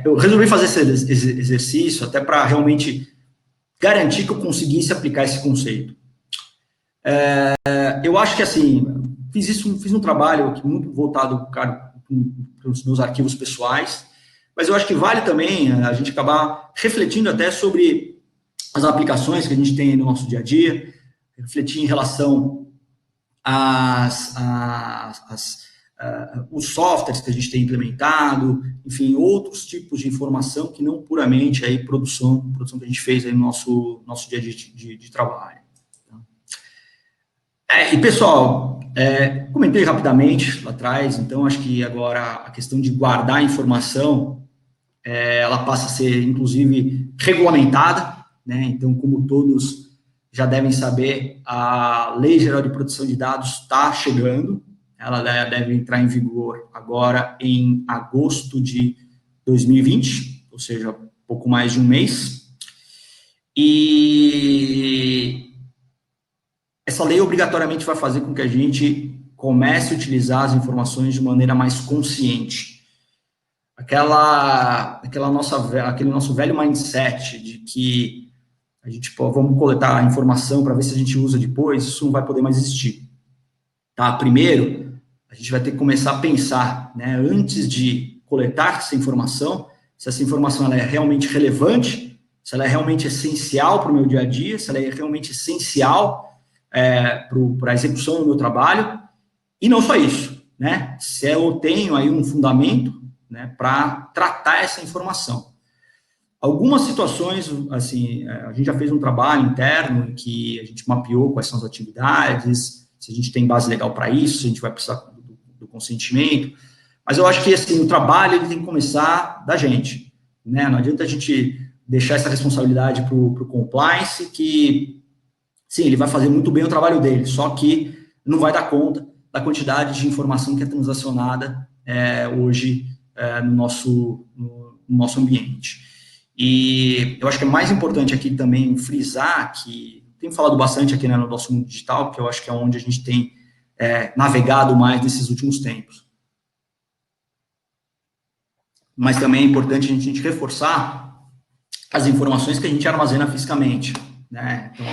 eu resolvi fazer esse exercício até para realmente garantir que eu conseguisse aplicar esse conceito. Eu acho que assim, fiz um trabalho aqui muito voltado para os meus arquivos pessoais, mas eu acho que vale também a gente acabar refletindo até sobre as aplicações que a gente tem no nosso dia a dia, refletir em relação às os softwares que a gente tem implementado, enfim, outros tipos de informação que não puramente aí produção que a gente fez aí no nosso dia de trabalho. E pessoal, comentei rapidamente lá atrás, então acho que agora a questão de guardar a informação, ela passa a ser, inclusive, regulamentada, né? Então, como todos já devem saber, a Lei Geral de Proteção de Dados está chegando, ela deve entrar em vigor agora em agosto de 2020, ou seja, pouco mais de um mês, e essa lei obrigatoriamente vai fazer com que a gente comece a utilizar as informações de maneira mais consciente. Aquele nosso velho mindset de que a gente, vamos coletar a informação para ver se a gente usa depois, isso não vai poder mais existir. Tá? Primeiro, a gente vai ter que começar a pensar, né, antes de coletar essa informação, se essa informação ela é realmente relevante, se ela é realmente essencial para o meu dia a dia, se ela é realmente essencial para a execução do meu trabalho, e não só isso, né, se eu tenho aí um fundamento, né, para tratar essa informação. Algumas situações, assim, a gente já fez um trabalho interno em que a gente mapeou quais são as atividades, se a gente tem base legal para isso, se a gente vai precisar do consentimento, mas eu acho que, assim, o trabalho ele tem que começar da gente, né, não adianta a gente deixar essa responsabilidade para o compliance, que, sim, ele vai fazer muito bem o trabalho dele, só que não vai dar conta da quantidade de informação que é transacionada hoje no nosso ambiente. E eu acho que é mais importante aqui também frisar que, tenho falado bastante aqui, né, no nosso mundo digital, que eu acho que é onde a gente tem navegado mais nesses últimos tempos. Mas também é importante a gente reforçar as informações que a gente armazena fisicamente, né? Então,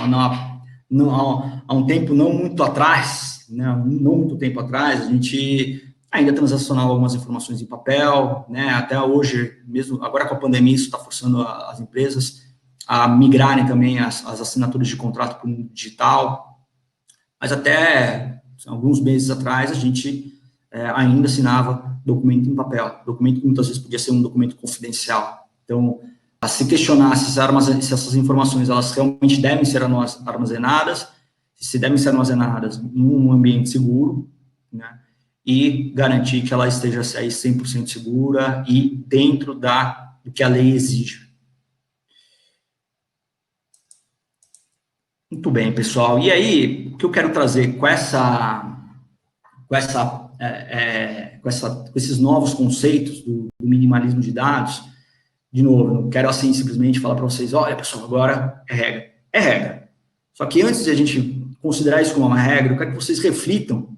há um tempo não muito atrás, né, não muito tempo atrás, a gente ainda transacionava algumas informações em papel, né, até hoje, mesmo agora com a pandemia, isso está forçando as empresas a migrarem também as assinaturas de contrato para o digital, mas até alguns meses atrás a gente ainda assinava documento em papel, documento que muitas vezes podia ser um documento confidencial. Então, a se questionar se essas informações elas realmente devem ser armazenadas, se devem ser armazenadas em um ambiente seguro, né, e garantir que ela esteja aí 100% segura e dentro do que a lei exige. Muito bem, pessoal. E aí, o que eu quero trazer com esses novos conceitos do minimalismo de dados, de novo, não quero assim simplesmente falar para vocês, olha, pessoal, agora é regra. É regra. Só que antes de a gente considerar isso como uma regra, eu quero que vocês reflitam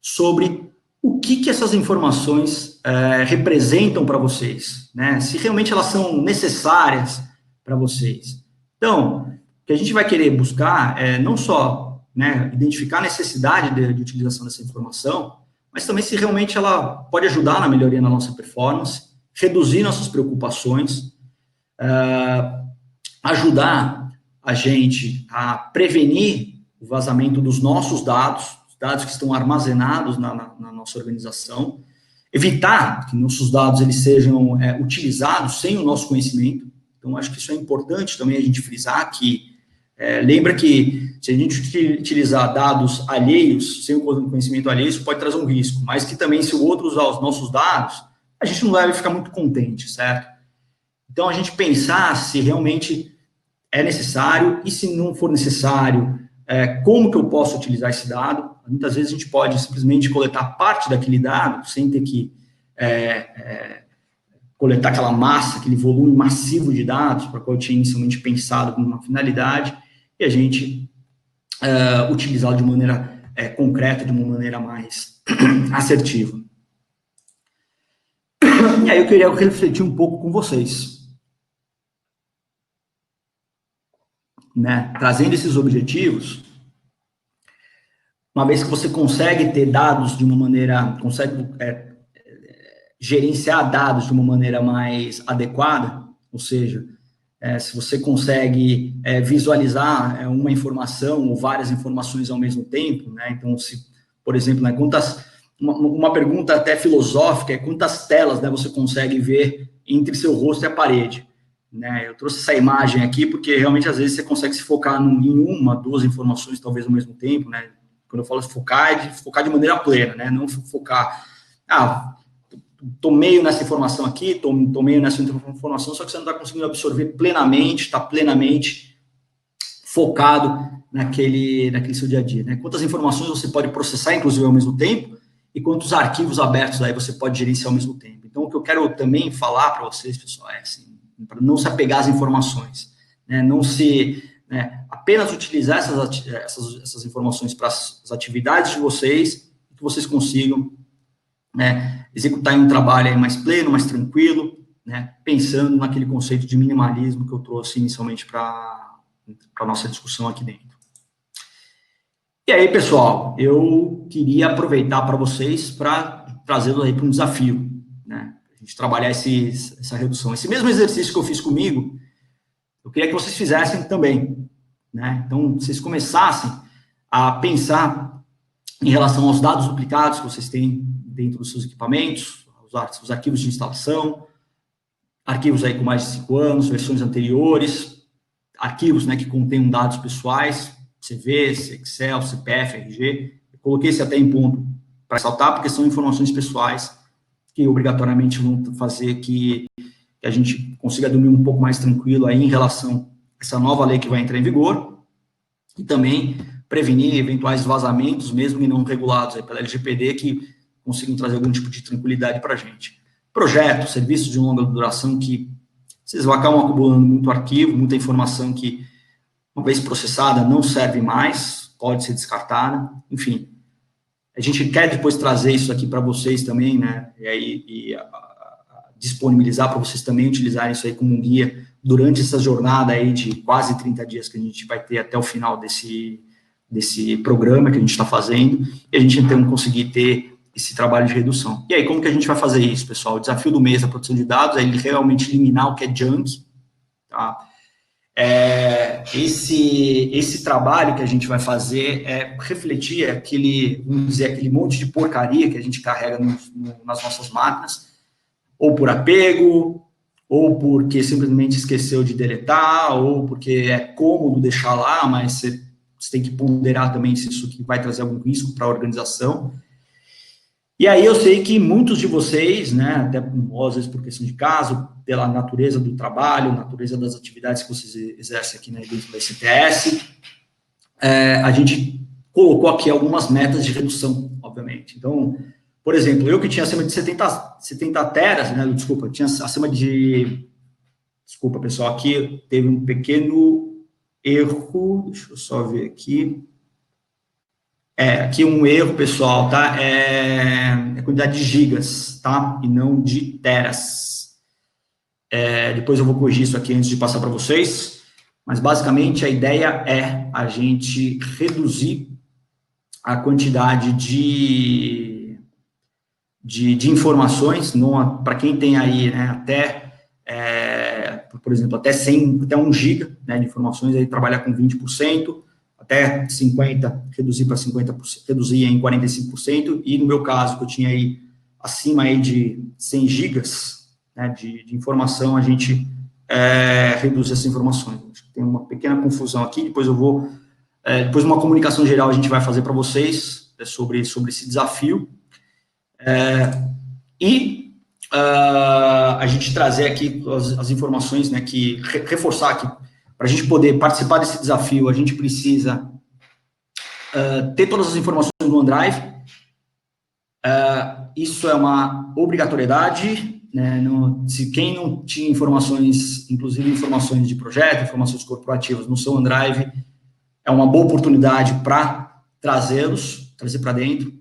sobre o que essas informações representam para vocês, né? Se realmente elas são necessárias para vocês. Então, o que a gente vai querer buscar é não só, né, identificar a necessidade de utilização dessa informação, mas também se realmente ela pode ajudar na melhoria da nossa performance, reduzir nossas preocupações, ajudar a gente a prevenir o vazamento dos nossos dados que estão armazenados na nossa organização, evitar que nossos dados eles sejam utilizados sem o nosso conhecimento. Então, acho que isso é importante também a gente frisar que lembra que se a gente utilizar dados alheios, sem o conhecimento alheio, isso pode trazer um risco, mas que também se o outro usar os nossos dados, a gente não vai ficar muito contente, certo? Então, a gente pensar se realmente é necessário e se não for necessário, como que eu posso utilizar esse dado? Muitas vezes a gente pode simplesmente coletar parte daquele dado, sem ter que coletar aquela massa, aquele volume massivo de dados, para qual eu tinha inicialmente pensado como uma finalidade, e a gente utilizá-lo de maneira concreta, de uma maneira mais assertiva. E aí eu queria refletir um pouco com vocês, né? Trazendo esses objetivos, uma vez que você consegue ter dados de uma maneira, consegue gerenciar dados de uma maneira mais adequada, ou seja, se você consegue visualizar uma informação ou várias informações ao mesmo tempo, né? Então, se, por exemplo, né, uma pergunta até filosófica, é quantas telas, né, você consegue ver entre seu rosto e a parede, né? Eu trouxe essa imagem aqui porque realmente às vezes você consegue se focar em uma, duas informações talvez ao mesmo tempo, né? Quando eu falo focar, é de focar de maneira plena, né? Não focar, tô meio nessa informação aqui, tô meio nessa informação, só que você não está conseguindo absorver plenamente, está plenamente focado naquele seu dia a dia, né? Quantas informações você pode processar, inclusive, ao mesmo tempo, e quantos arquivos abertos aí você pode gerenciar ao mesmo tempo. Então, o que eu quero também falar para vocês, pessoal, é assim, para não se apegar às informações, né? Não se... Né, apenas utilizar essas informações para as atividades de vocês, que vocês consigam, né, executar em um trabalho aí mais pleno, mais tranquilo, né, pensando naquele conceito de minimalismo que eu trouxe inicialmente para a nossa discussão aqui dentro. E aí, pessoal, eu queria aproveitar para vocês para trazê-los aí para um desafio, né, a gente trabalhar essa redução. Esse mesmo exercício que eu fiz comigo, eu queria que vocês fizessem também, né? Então, vocês começassem a pensar em relação aos dados duplicados que vocês têm dentro dos seus equipamentos, os arquivos de instalação, arquivos aí com mais de 5 anos, versões anteriores, arquivos, né, que contenham dados pessoais, CV, Excel, CPF, RG. Eu coloquei esse até em ponto para ressaltar, porque são informações pessoais que obrigatoriamente vão fazer que a gente consiga dormir um pouco mais tranquilo aí em relação a essa nova lei que vai entrar em vigor, e também prevenir eventuais vazamentos, mesmo e não regulados aí pela LGPD, que consigam trazer algum tipo de tranquilidade para a gente. Projetos, serviços de longa duração que vocês acabam acumulando muito arquivo, muita informação que, uma vez processada, não serve mais, pode ser descartada, enfim. A gente quer depois trazer isso aqui para vocês também, né, disponibilizar para vocês também utilizarem isso aí como um guia durante essa jornada aí de quase 30 dias que a gente vai ter até o final desse programa que a gente está fazendo, e a gente então conseguir ter esse trabalho de redução. E aí, como que a gente vai fazer isso, pessoal? O desafio do mês da produção de dados é ele realmente eliminar o que é junk, tá? Esse trabalho que a gente vai fazer é refletir vamos dizer, aquele monte de porcaria que a gente carrega nas nossas máquinas, ou por apego, ou porque simplesmente esqueceu de deletar, ou porque é cômodo deixar lá, mas você tem que ponderar também se isso aqui vai trazer algum risco para a organização. E aí eu sei que muitos de vocês, né, até às vezes por questão de caso, pela natureza do trabalho, natureza das atividades que vocês exercem aqui, né, dentro da STS, a gente colocou aqui algumas metas de redução, obviamente. Então, por exemplo, eu que tinha acima de 70 teras, né, tinha acima de... Desculpa, pessoal, aqui teve um pequeno erro, deixa eu só ver aqui. Aqui um erro, pessoal, tá? É a quantidade de gigas, tá? E não de teras. Depois eu vou corrigir isso aqui antes de passar para vocês, mas basicamente a ideia é a gente reduzir a quantidade de informações, para quem tem aí, né, por exemplo, até 1 giga, né, de informações, aí trabalhar com 20%, até 50%, reduzir para 50%, reduzir em 45%, e no meu caso, que eu tinha aí acima aí de 100 gigas, né, de informação, a gente reduz essas informações. Tem uma pequena confusão aqui, depois eu vou, depois uma comunicação geral a gente vai fazer para vocês sobre esse desafio, a gente trazer aqui as informações, né, que reforçar aqui, para a gente poder participar desse desafio, a gente precisa ter todas as informações no OneDrive, isso é uma obrigatoriedade, né, se quem não tinha informações, inclusive informações de projeto, informações corporativas no seu OneDrive, é uma boa oportunidade para trazer para dentro.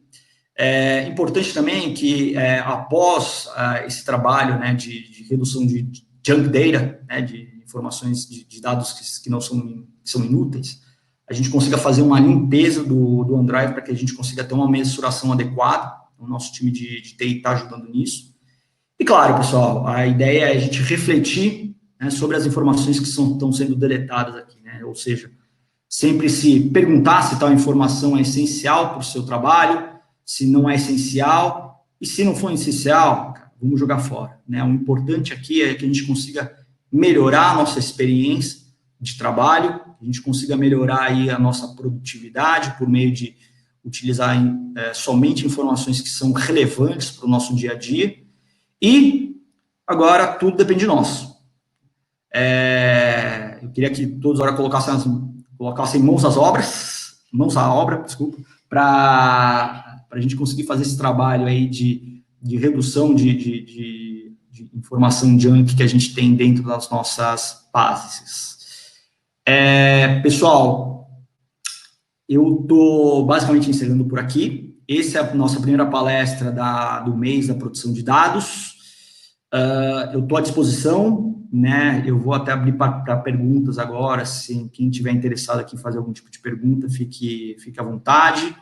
É importante também que, após esse trabalho, né, de redução de junk data, né, de informações de dados que não são inúteis, a gente consiga fazer uma limpeza do OneDrive para que a gente consiga ter uma mensuração adequada. O nosso time de TI está ajudando nisso. E, claro, pessoal, a ideia é a gente refletir, né, sobre as informações que estão sendo deletadas aqui, né, ou seja, sempre se perguntar se tal informação é essencial para o seu trabalho, se não é essencial, e se não for essencial, vamos jogar fora, né? O importante aqui é que a gente consiga melhorar a nossa experiência de trabalho, que a gente consiga melhorar aí a nossa produtividade por meio de utilizar somente informações que são relevantes para o nosso dia a dia, e agora tudo depende de nós. Eu queria que todos agora colocassem mãos à obra, desculpa, para a gente conseguir fazer esse trabalho aí de redução de informação junk que a gente tem dentro das nossas bases. Pessoal, eu estou basicamente encerrando por aqui. Essa é a nossa primeira palestra do mês da produção de dados. Eu estou à disposição, né? Eu vou até abrir para perguntas agora, se quem tiver interessado aqui em fazer algum tipo de pergunta, fique à vontade.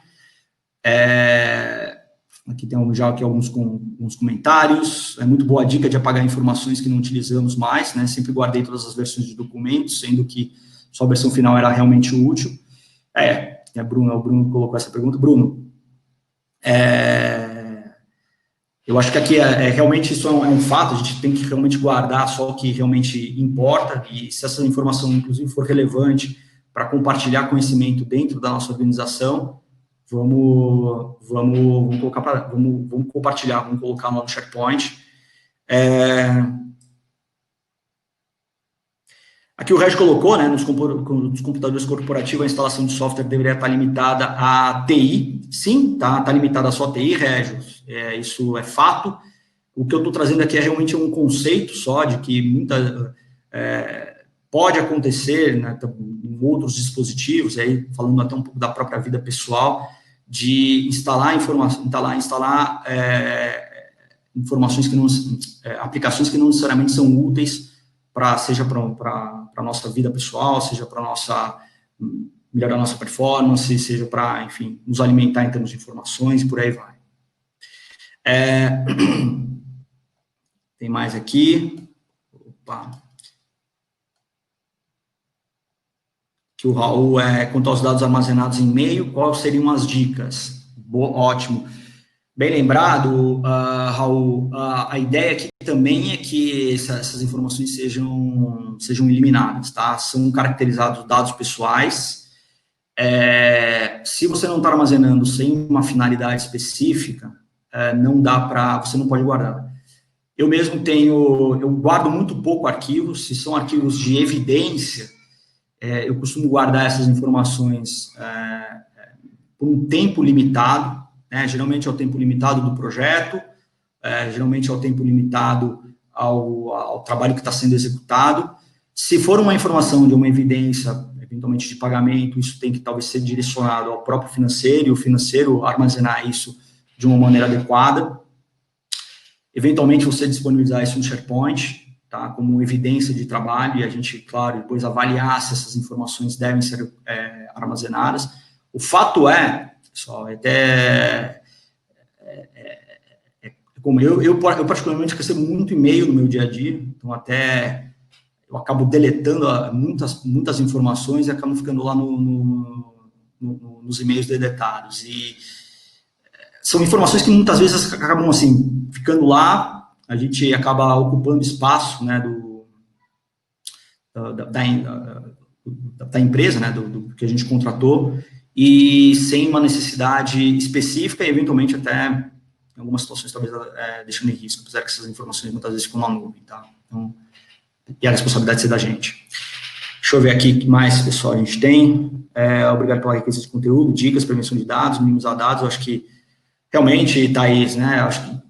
Aqui tem já aqui alguns comentários. É muito boa a dica de apagar informações que não utilizamos mais, né? Sempre guardei todas as versões de documentos, sendo que só a versão final era realmente útil. O Bruno colocou essa pergunta. Bruno, eu acho que aqui realmente isso é um fato, a gente tem que realmente guardar só o que realmente importa, e se essa informação, inclusive, for relevante para compartilhar conhecimento dentro da nossa organização, vamos compartilhar, vamos colocar no SharePoint. Aqui o Régio colocou, né, nos computadores corporativos, a instalação de software deveria estar limitada a TI. Sim, tá limitada a só TI, Régio, isso é fato. O que eu estou trazendo aqui é realmente um conceito só, de que pode acontecer, né, em outros dispositivos, aí falando até um pouco da própria vida pessoal, de instalar informações que não, aplicações que não necessariamente são úteis seja para a nossa vida pessoal, seja para melhorar a nossa performance, seja para, enfim, nos alimentar em termos de informações, e por aí vai. Tem mais aqui. Opa. Que o Raul, quanto aos dados armazenados em e-mail, quais seriam as dicas? Ótimo. Bem lembrado, Raul, a ideia aqui também é que essas informações sejam eliminadas, tá? São caracterizados dados pessoais. Se você não está armazenando sem uma finalidade específica, você não pode guardar. Eu mesmo eu guardo muito pouco arquivos, se são arquivos de evidência, eu costumo guardar essas informações por um tempo limitado, geralmente é o tempo limitado do projeto, geralmente é o tempo limitado ao trabalho que está sendo executado. Se for uma informação de uma evidência, eventualmente de pagamento, isso tem que talvez ser direcionado ao próprio financeiro, e o financeiro armazenar isso de uma maneira adequada. Eventualmente, você disponibilizar isso no SharePoint, tá, como evidência de trabalho, e a gente, claro, depois avaliar se essas informações devem ser armazenadas. O fato pessoal, como eu particularmente recebo muito e-mail no meu dia a dia, então até eu acabo deletando muitas informações e acabo ficando lá nos e-mails deletados. E são informações que muitas vezes acabam assim ficando lá, a gente acaba ocupando espaço, né, da empresa, né, do que a gente contratou, e sem uma necessidade específica, e eventualmente até, em algumas situações, talvez deixando em risco, apesar que essas informações muitas vezes ficam na nuvem, tá? Então, e a responsabilidade ser da gente. Deixa eu ver aqui o que mais, pessoal, a gente tem. Obrigado pela riqueza de conteúdo, dicas, prevenção de dados, minimizar dados. Eu acho que, realmente, Thaís, né, eu acho que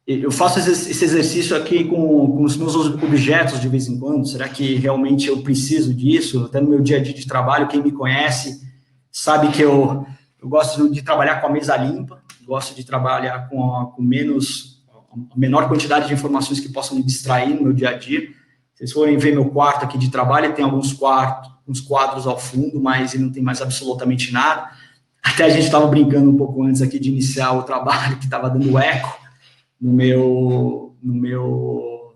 eu faço esse exercício aqui com os meus objetos de vez em quando. Será que realmente eu preciso disso? Até no meu dia a dia de trabalho, quem me conhece sabe que eu gosto de trabalhar com a mesa limpa, gosto de trabalhar com a menor quantidade de informações que possam me distrair no meu dia a dia. Se vocês forem ver meu quarto aqui de trabalho, tem uns quadros ao fundo, mas ele não tem mais absolutamente nada. Até a gente estava brincando um pouco antes aqui de iniciar o trabalho, que estava dando eco no meu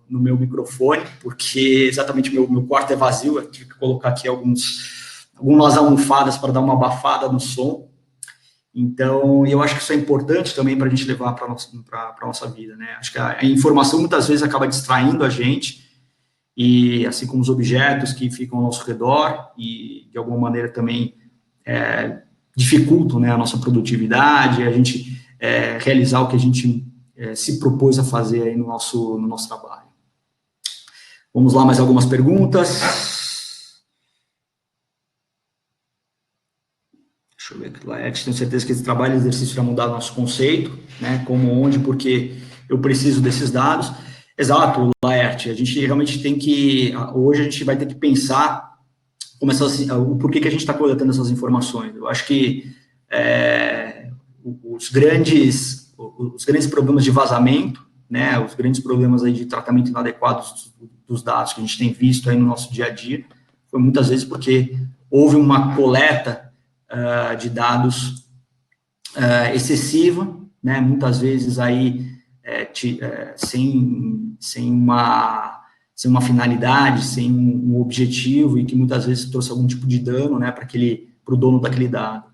microfone, porque exatamente meu quarto é vazio. Eu tive que colocar aqui algumas almofadas para dar uma abafada no som. Então, eu acho que isso é importante também para a gente levar para a nossa vida, né? Acho que a informação muitas vezes acaba distraindo a gente, e assim como os objetos que ficam ao nosso redor, e de alguma maneira também dificultam, né, a nossa produtividade, a gente realizar o que a gente se propôs a fazer aí no nosso trabalho. Vamos lá, mais algumas perguntas. Deixa eu ver aqui, Laerte, tenho certeza que esse trabalho e exercício vai mudar nosso conceito, né, como, onde, porque eu preciso desses dados. Exato, Laerte, a gente realmente tem que, hoje a gente vai ter que pensar como o porquê que a gente está coletando essas informações. Eu acho que os grandes problemas de vazamento, né, os grandes problemas aí de tratamento inadequado dos dados que a gente tem visto aí no nosso dia a dia, foi muitas vezes porque houve uma coleta de dados excessiva, né, muitas vezes aí sem uma finalidade, sem um objetivo, e que muitas vezes trouxe algum tipo de dano, né, para o dono daquele dado.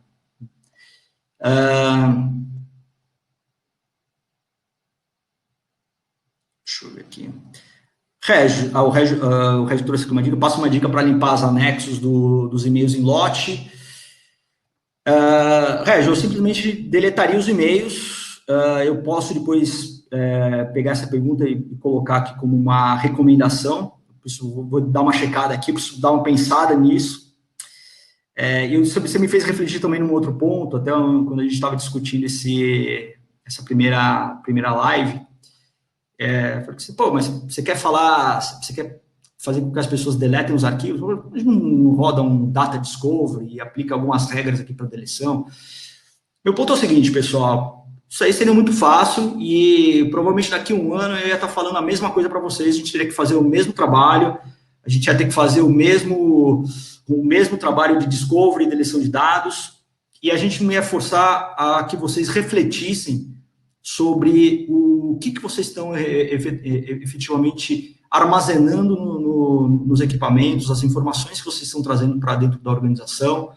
Deixa eu ver aqui. O Régio trouxe aqui uma dica, passa uma dica para limpar os anexos dos e-mails em lote. Régio, eu simplesmente deletaria os e-mails. Eu posso depois pegar essa pergunta e colocar aqui como uma recomendação. Vou dar uma checada aqui, preciso dar uma pensada nisso. E você me fez refletir também num outro ponto, até quando a gente estava discutindo essa primeira live. Falei assim, pô, mas você quer fazer com que as pessoas deletem os arquivos? Eles não rodam um data discovery e aplica algumas regras aqui para deleção. Meu ponto é o seguinte, pessoal, isso aí seria muito fácil e provavelmente daqui a um ano eu ia estar falando a mesma coisa para vocês, a gente teria que fazer o mesmo trabalho, a gente ia ter que fazer o mesmo trabalho de discovery e deleção de dados, e a gente não ia forçar a que vocês refletissem sobre o que vocês estão efetivamente armazenando nos equipamentos, as informações que vocês estão trazendo para dentro da organização,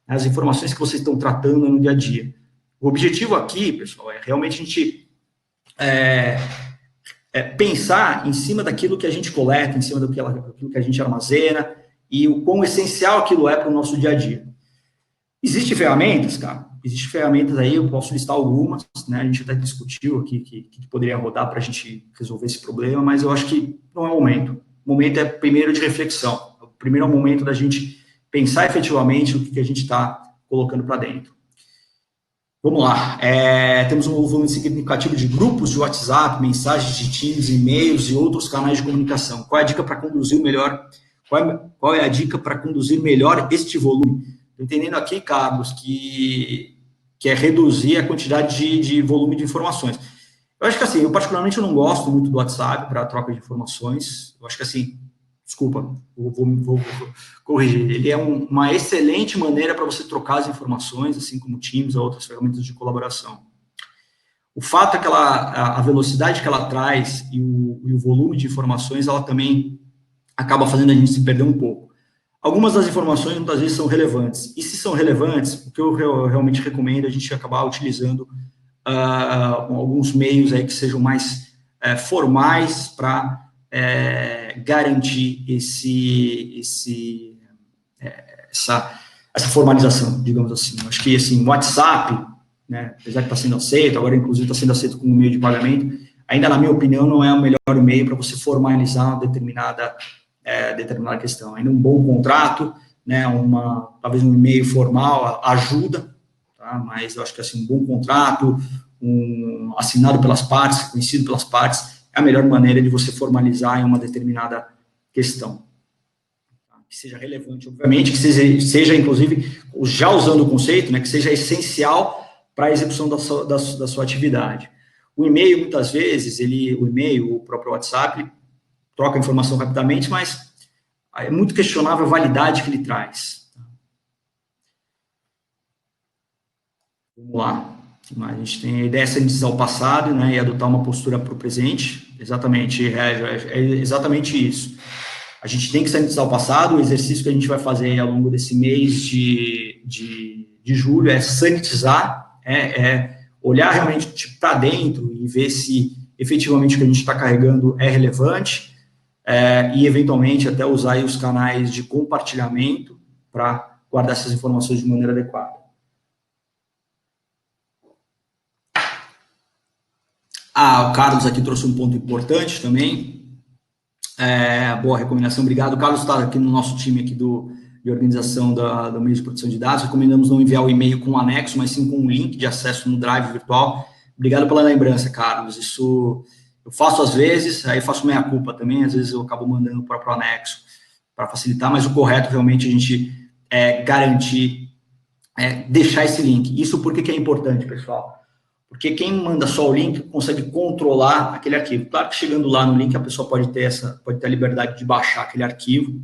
as informações que vocês estão tratando no dia a dia. O objetivo aqui, pessoal, é realmente a gente pensar em cima daquilo que a gente coleta, em cima daquilo que a gente armazena, e o quão essencial aquilo é para o nosso dia a dia. Existem ferramentas, cara? Existem ferramentas aí, eu posso listar algumas, né? A gente até discutiu aqui que poderia rodar para a gente resolver esse problema, mas eu acho que não é o momento. O momento é primeiro de reflexão. O primeiro é o momento da gente pensar efetivamente o que a gente está colocando para dentro. Vamos lá. Temos um volume significativo de grupos de WhatsApp, mensagens de Teams, e-mails e outros canais de comunicação. Qual é a dica para conduzir melhor? Qual é a dica para conduzir melhor este volume? Entendendo aqui, Carlos, que é reduzir a quantidade de volume de informações. Eu acho que, assim, eu particularmente não gosto muito do WhatsApp para troca de informações. Eu acho que, assim, desculpa, vou corrigir. Ele é uma excelente maneira para você trocar as informações, assim como Teams ou outras ferramentas de colaboração. O fato é que a velocidade que ela traz e o volume de informações, ela também acaba fazendo a gente se perder um pouco. Algumas das informações, muitas vezes, são relevantes. E se são relevantes, o que eu realmente recomendo é a gente acabar utilizando alguns meios aí que sejam mais formais para garantir essa formalização, digamos assim. Eu acho que, assim, o WhatsApp, né, apesar de estar sendo aceito, agora, inclusive, está sendo aceito como meio de pagamento, ainda, na minha opinião, não é o melhor meio para você formalizar uma determinada questão. Ainda um bom contrato, né, talvez um e-mail formal ajuda, tá? Mas eu acho que, assim, um bom contrato, assinado pelas partes, conhecido pelas partes, é a melhor maneira de você formalizar em uma determinada questão. Tá? Que seja relevante, obviamente, que seja, inclusive, já usando o conceito, né, que seja essencial para a execução da sua atividade. O e-mail, muitas vezes, o próprio WhatsApp, troca a informação rapidamente, mas é muito questionável a validade que ele traz. Vamos lá. A gente tem a ideia de sanitizar o passado, né, e adotar uma postura para o presente. Exatamente, é exatamente isso. A gente tem que sanitizar o passado. O exercício que a gente vai fazer ao longo desse mês de julho é sanitizar olhar realmente para dentro e ver se efetivamente o que a gente está carregando é relevante, e eventualmente até usar aí os canais de compartilhamento para guardar essas informações de maneira adequada. O Carlos aqui trouxe um ponto importante também. Boa recomendação, obrigado. O Carlos está aqui no nosso time aqui de organização do meio de produção de dados. Recomendamos não enviar o e-mail com um anexo, mas sim com um link de acesso no Drive virtual. Obrigado pela lembrança, Carlos. Isso eu faço às vezes, aí faço meia culpa também, às vezes eu acabo mandando o próprio anexo para facilitar, mas o correto realmente a gente garantir, deixar esse link. Isso por que é importante, pessoal? Porque quem manda só o link consegue controlar aquele arquivo. Claro que chegando lá no link a pessoa pode ter a liberdade de baixar aquele arquivo,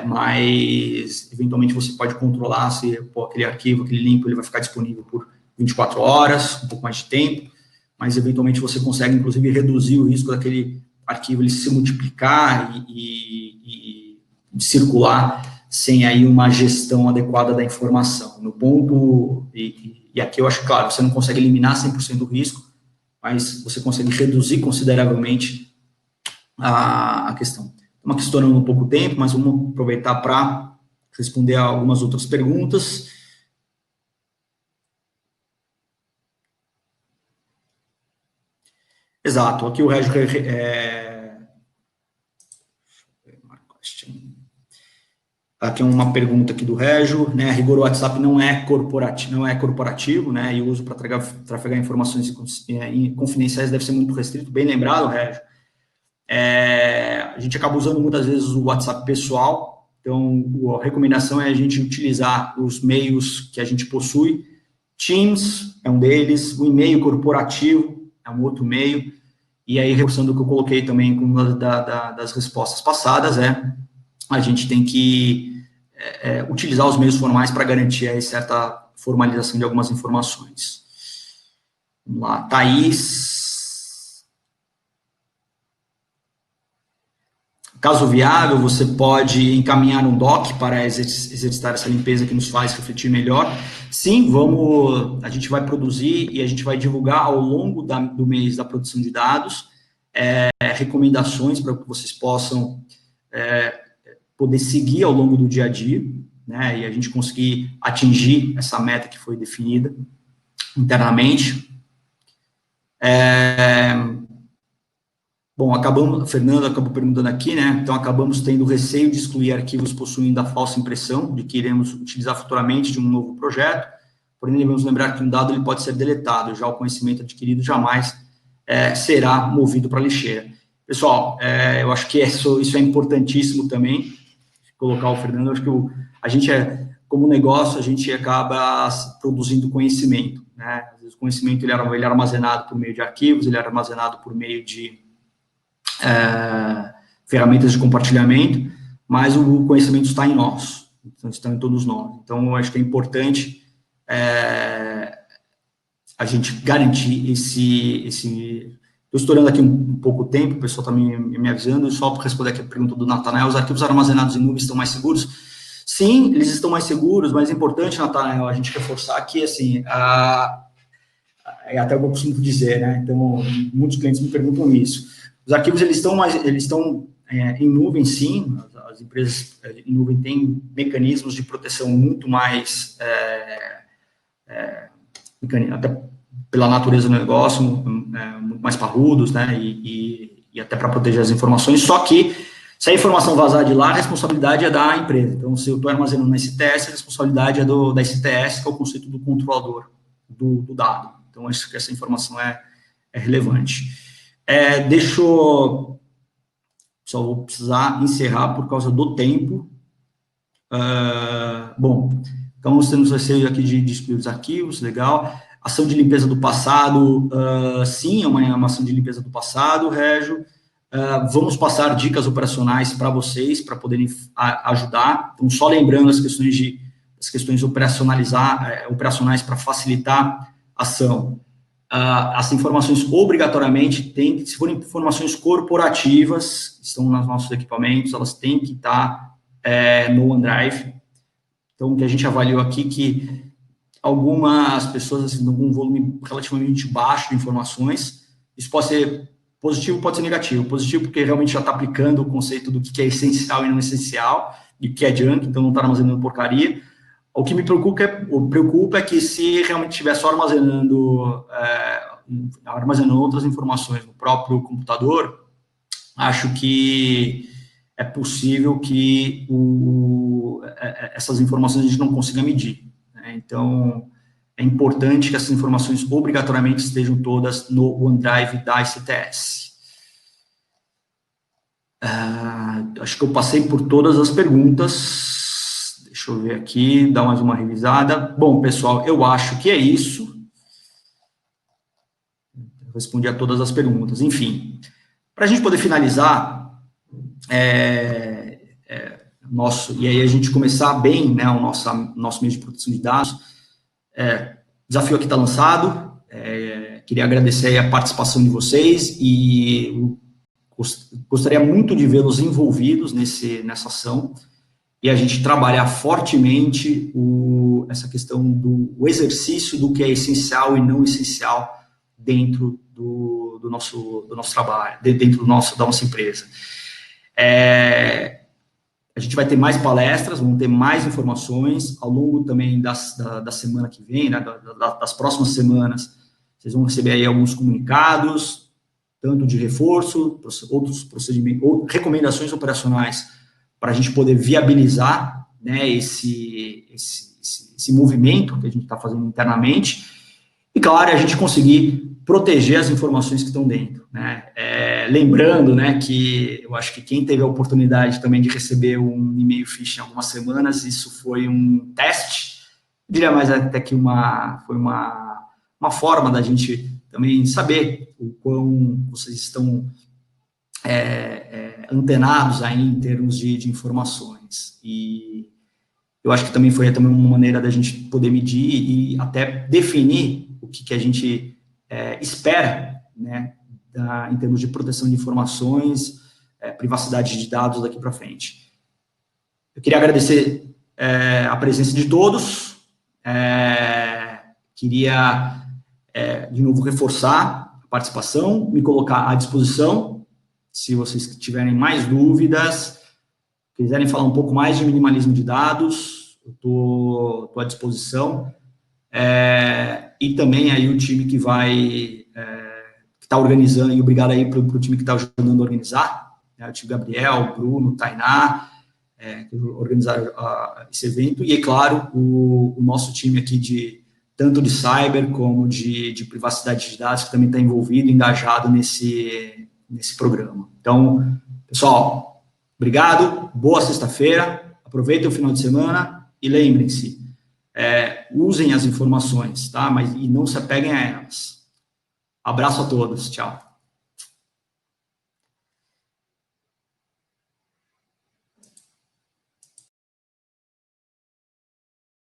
mas eventualmente você pode controlar se aquele arquivo, aquele link, ele vai ficar disponível por 24 horas, um pouco mais de tempo, mas eventualmente você consegue inclusive reduzir o risco daquele arquivo ele se multiplicar e circular sem aí uma gestão adequada da informação. No ponto, e aqui eu acho claro, você não consegue eliminar 100% do risco, mas você consegue reduzir consideravelmente a questão. Estamos aqui estourando um pouco tempo, mas vamos aproveitar para responder a algumas outras perguntas. Exato, aqui o Régio... Aqui é uma pergunta aqui do Régio, né? A rigor, o WhatsApp não é corporativo, né? E o uso para trafegar informações confidenciais deve ser muito restrito. Bem lembrado, Régio. A gente acaba usando muitas vezes o WhatsApp pessoal, então a recomendação é a gente utilizar os meios que a gente possui. Teams é um deles, o e-mail corporativo é um outro meio, e aí, reforçando o que eu coloquei também com uma das respostas passadas, a gente tem que utilizar os meios formais para garantir aí certa formalização de algumas informações. Vamos lá, Thaís. Caso viável, você pode encaminhar um doc para exercitar essa limpeza que nos faz refletir melhor. Sim, a gente vai produzir e a gente vai divulgar ao longo do mês da produção de dados recomendações para que vocês possam poder seguir ao longo do dia a dia, né, e a gente conseguir atingir essa meta que foi definida internamente. Bom, a Fernanda acabou perguntando aqui, né, então acabamos tendo receio de excluir arquivos possuindo a falsa impressão de que iremos utilizar futuramente de um novo projeto, porém devemos lembrar que um dado ele pode ser deletado, já o conhecimento adquirido jamais será movido para a lixeira. Pessoal, eu acho que isso é importantíssimo também, colocar o Fernando, acho que a gente como negócio, a gente acaba produzindo conhecimento, né? Às vezes o conhecimento ele é armazenado por meio de arquivos, ele é armazenado por meio de ferramentas de compartilhamento, mas o conhecimento está em nós, então está em todos nós. Então, eu acho que é importante a gente garantir Estou estourando aqui um pouco tempo, o pessoal está me avisando, só para responder aqui a pergunta do Natanael, os arquivos armazenados em nuvem estão mais seguros? Sim, eles estão mais seguros, mas é importante, Natanael, a gente reforçar que, assim, é até o que eu costumo dizer, né, então, muitos clientes me perguntam isso. Os arquivos, eles estão em nuvem, sim, as empresas em nuvem têm mecanismos de proteção muito mais, até pela natureza do negócio, muito mais parrudos, né, e até para proteger as informações, só que se a informação vazar de lá, a responsabilidade é da empresa. Então, se eu estou armazenando na STS, a responsabilidade é da STS, que é o conceito do controlador do dado. Então, acho que essa informação é relevante. Só vou precisar encerrar por causa do tempo. Bom, então, nós temos receio aqui de excluir os arquivos, legal. Ação de limpeza do passado, sim, é uma ação de limpeza do passado, Régio. Vamos passar dicas operacionais para vocês, para poderem ajudar. Então, só lembrando as questões operacionais para facilitar a ação. As informações obrigatoriamente se forem informações corporativas, que estão nos nossos equipamentos, elas têm que estar no OneDrive. Então, o que a gente avaliou aqui que algumas pessoas assim, algum volume relativamente baixo de informações. Isso pode ser positivo, pode ser negativo. Positivo porque realmente já está aplicando o conceito do que é essencial e não essencial, e o que é junk, então não está armazenando porcaria. O que me preocupa é que se realmente estiver só armazenando outras informações no próprio computador, acho que é possível que essas informações a gente não consiga medir, né? Então, é importante que essas informações obrigatoriamente estejam todas no OneDrive da ICTS. Acho que eu passei por todas as perguntas. Deixa eu ver aqui, dar mais uma revisada. Bom, pessoal, eu acho que é isso. Eu respondi a todas as perguntas. Enfim, para a gente poder finalizar, e aí a gente começar bem, né, o nosso meio de proteção de dados, o desafio aqui está lançado. Queria agradecer aí a participação de vocês e gostaria muito de vê-los envolvidos nessa ação e a gente trabalhar fortemente essa questão do exercício do que é essencial e não essencial dentro do nosso trabalho, dentro da nossa empresa. A gente vai ter mais palestras, vamos ter mais informações ao longo também da semana que vem, né, das próximas semanas. Vocês vão receber aí alguns comunicados, tanto de reforço, outros procedimentos, ou recomendações operacionais para a gente poder viabilizar, né, esse movimento que a gente está fazendo internamente. E, claro, a gente conseguir proteger as informações que estão dentro, né? Lembrando, né, que eu acho que quem teve a oportunidade também de receber um e-mail phishing em algumas semanas, isso foi um teste, eu diria mais até que foi uma forma da gente também saber o quão vocês estão antenados aí em termos de informações. E eu acho que também foi uma maneira da gente poder medir e até definir o que a gente espera, né, em termos de proteção de informações, privacidade de dados daqui para frente. Eu queria agradecer a presença de todos, queria, de novo, reforçar a participação, me colocar à disposição, se vocês tiverem mais dúvidas, quiserem falar um pouco mais de minimalismo de dados, eu estou à disposição, e também aí o time que está organizando, e obrigado aí para o time que está ajudando a organizar, né, o time Gabriel, Bruno, Tainá, que organizaram esse evento, e, é claro, o nosso time aqui tanto de cyber como de privacidade de dados, que também está envolvido, engajado nesse programa. Então, pessoal, obrigado, boa sexta-feira, aproveitem o final de semana e lembrem-se, usem as informações, tá? E não se apeguem a elas. Abraço a todos, tchau.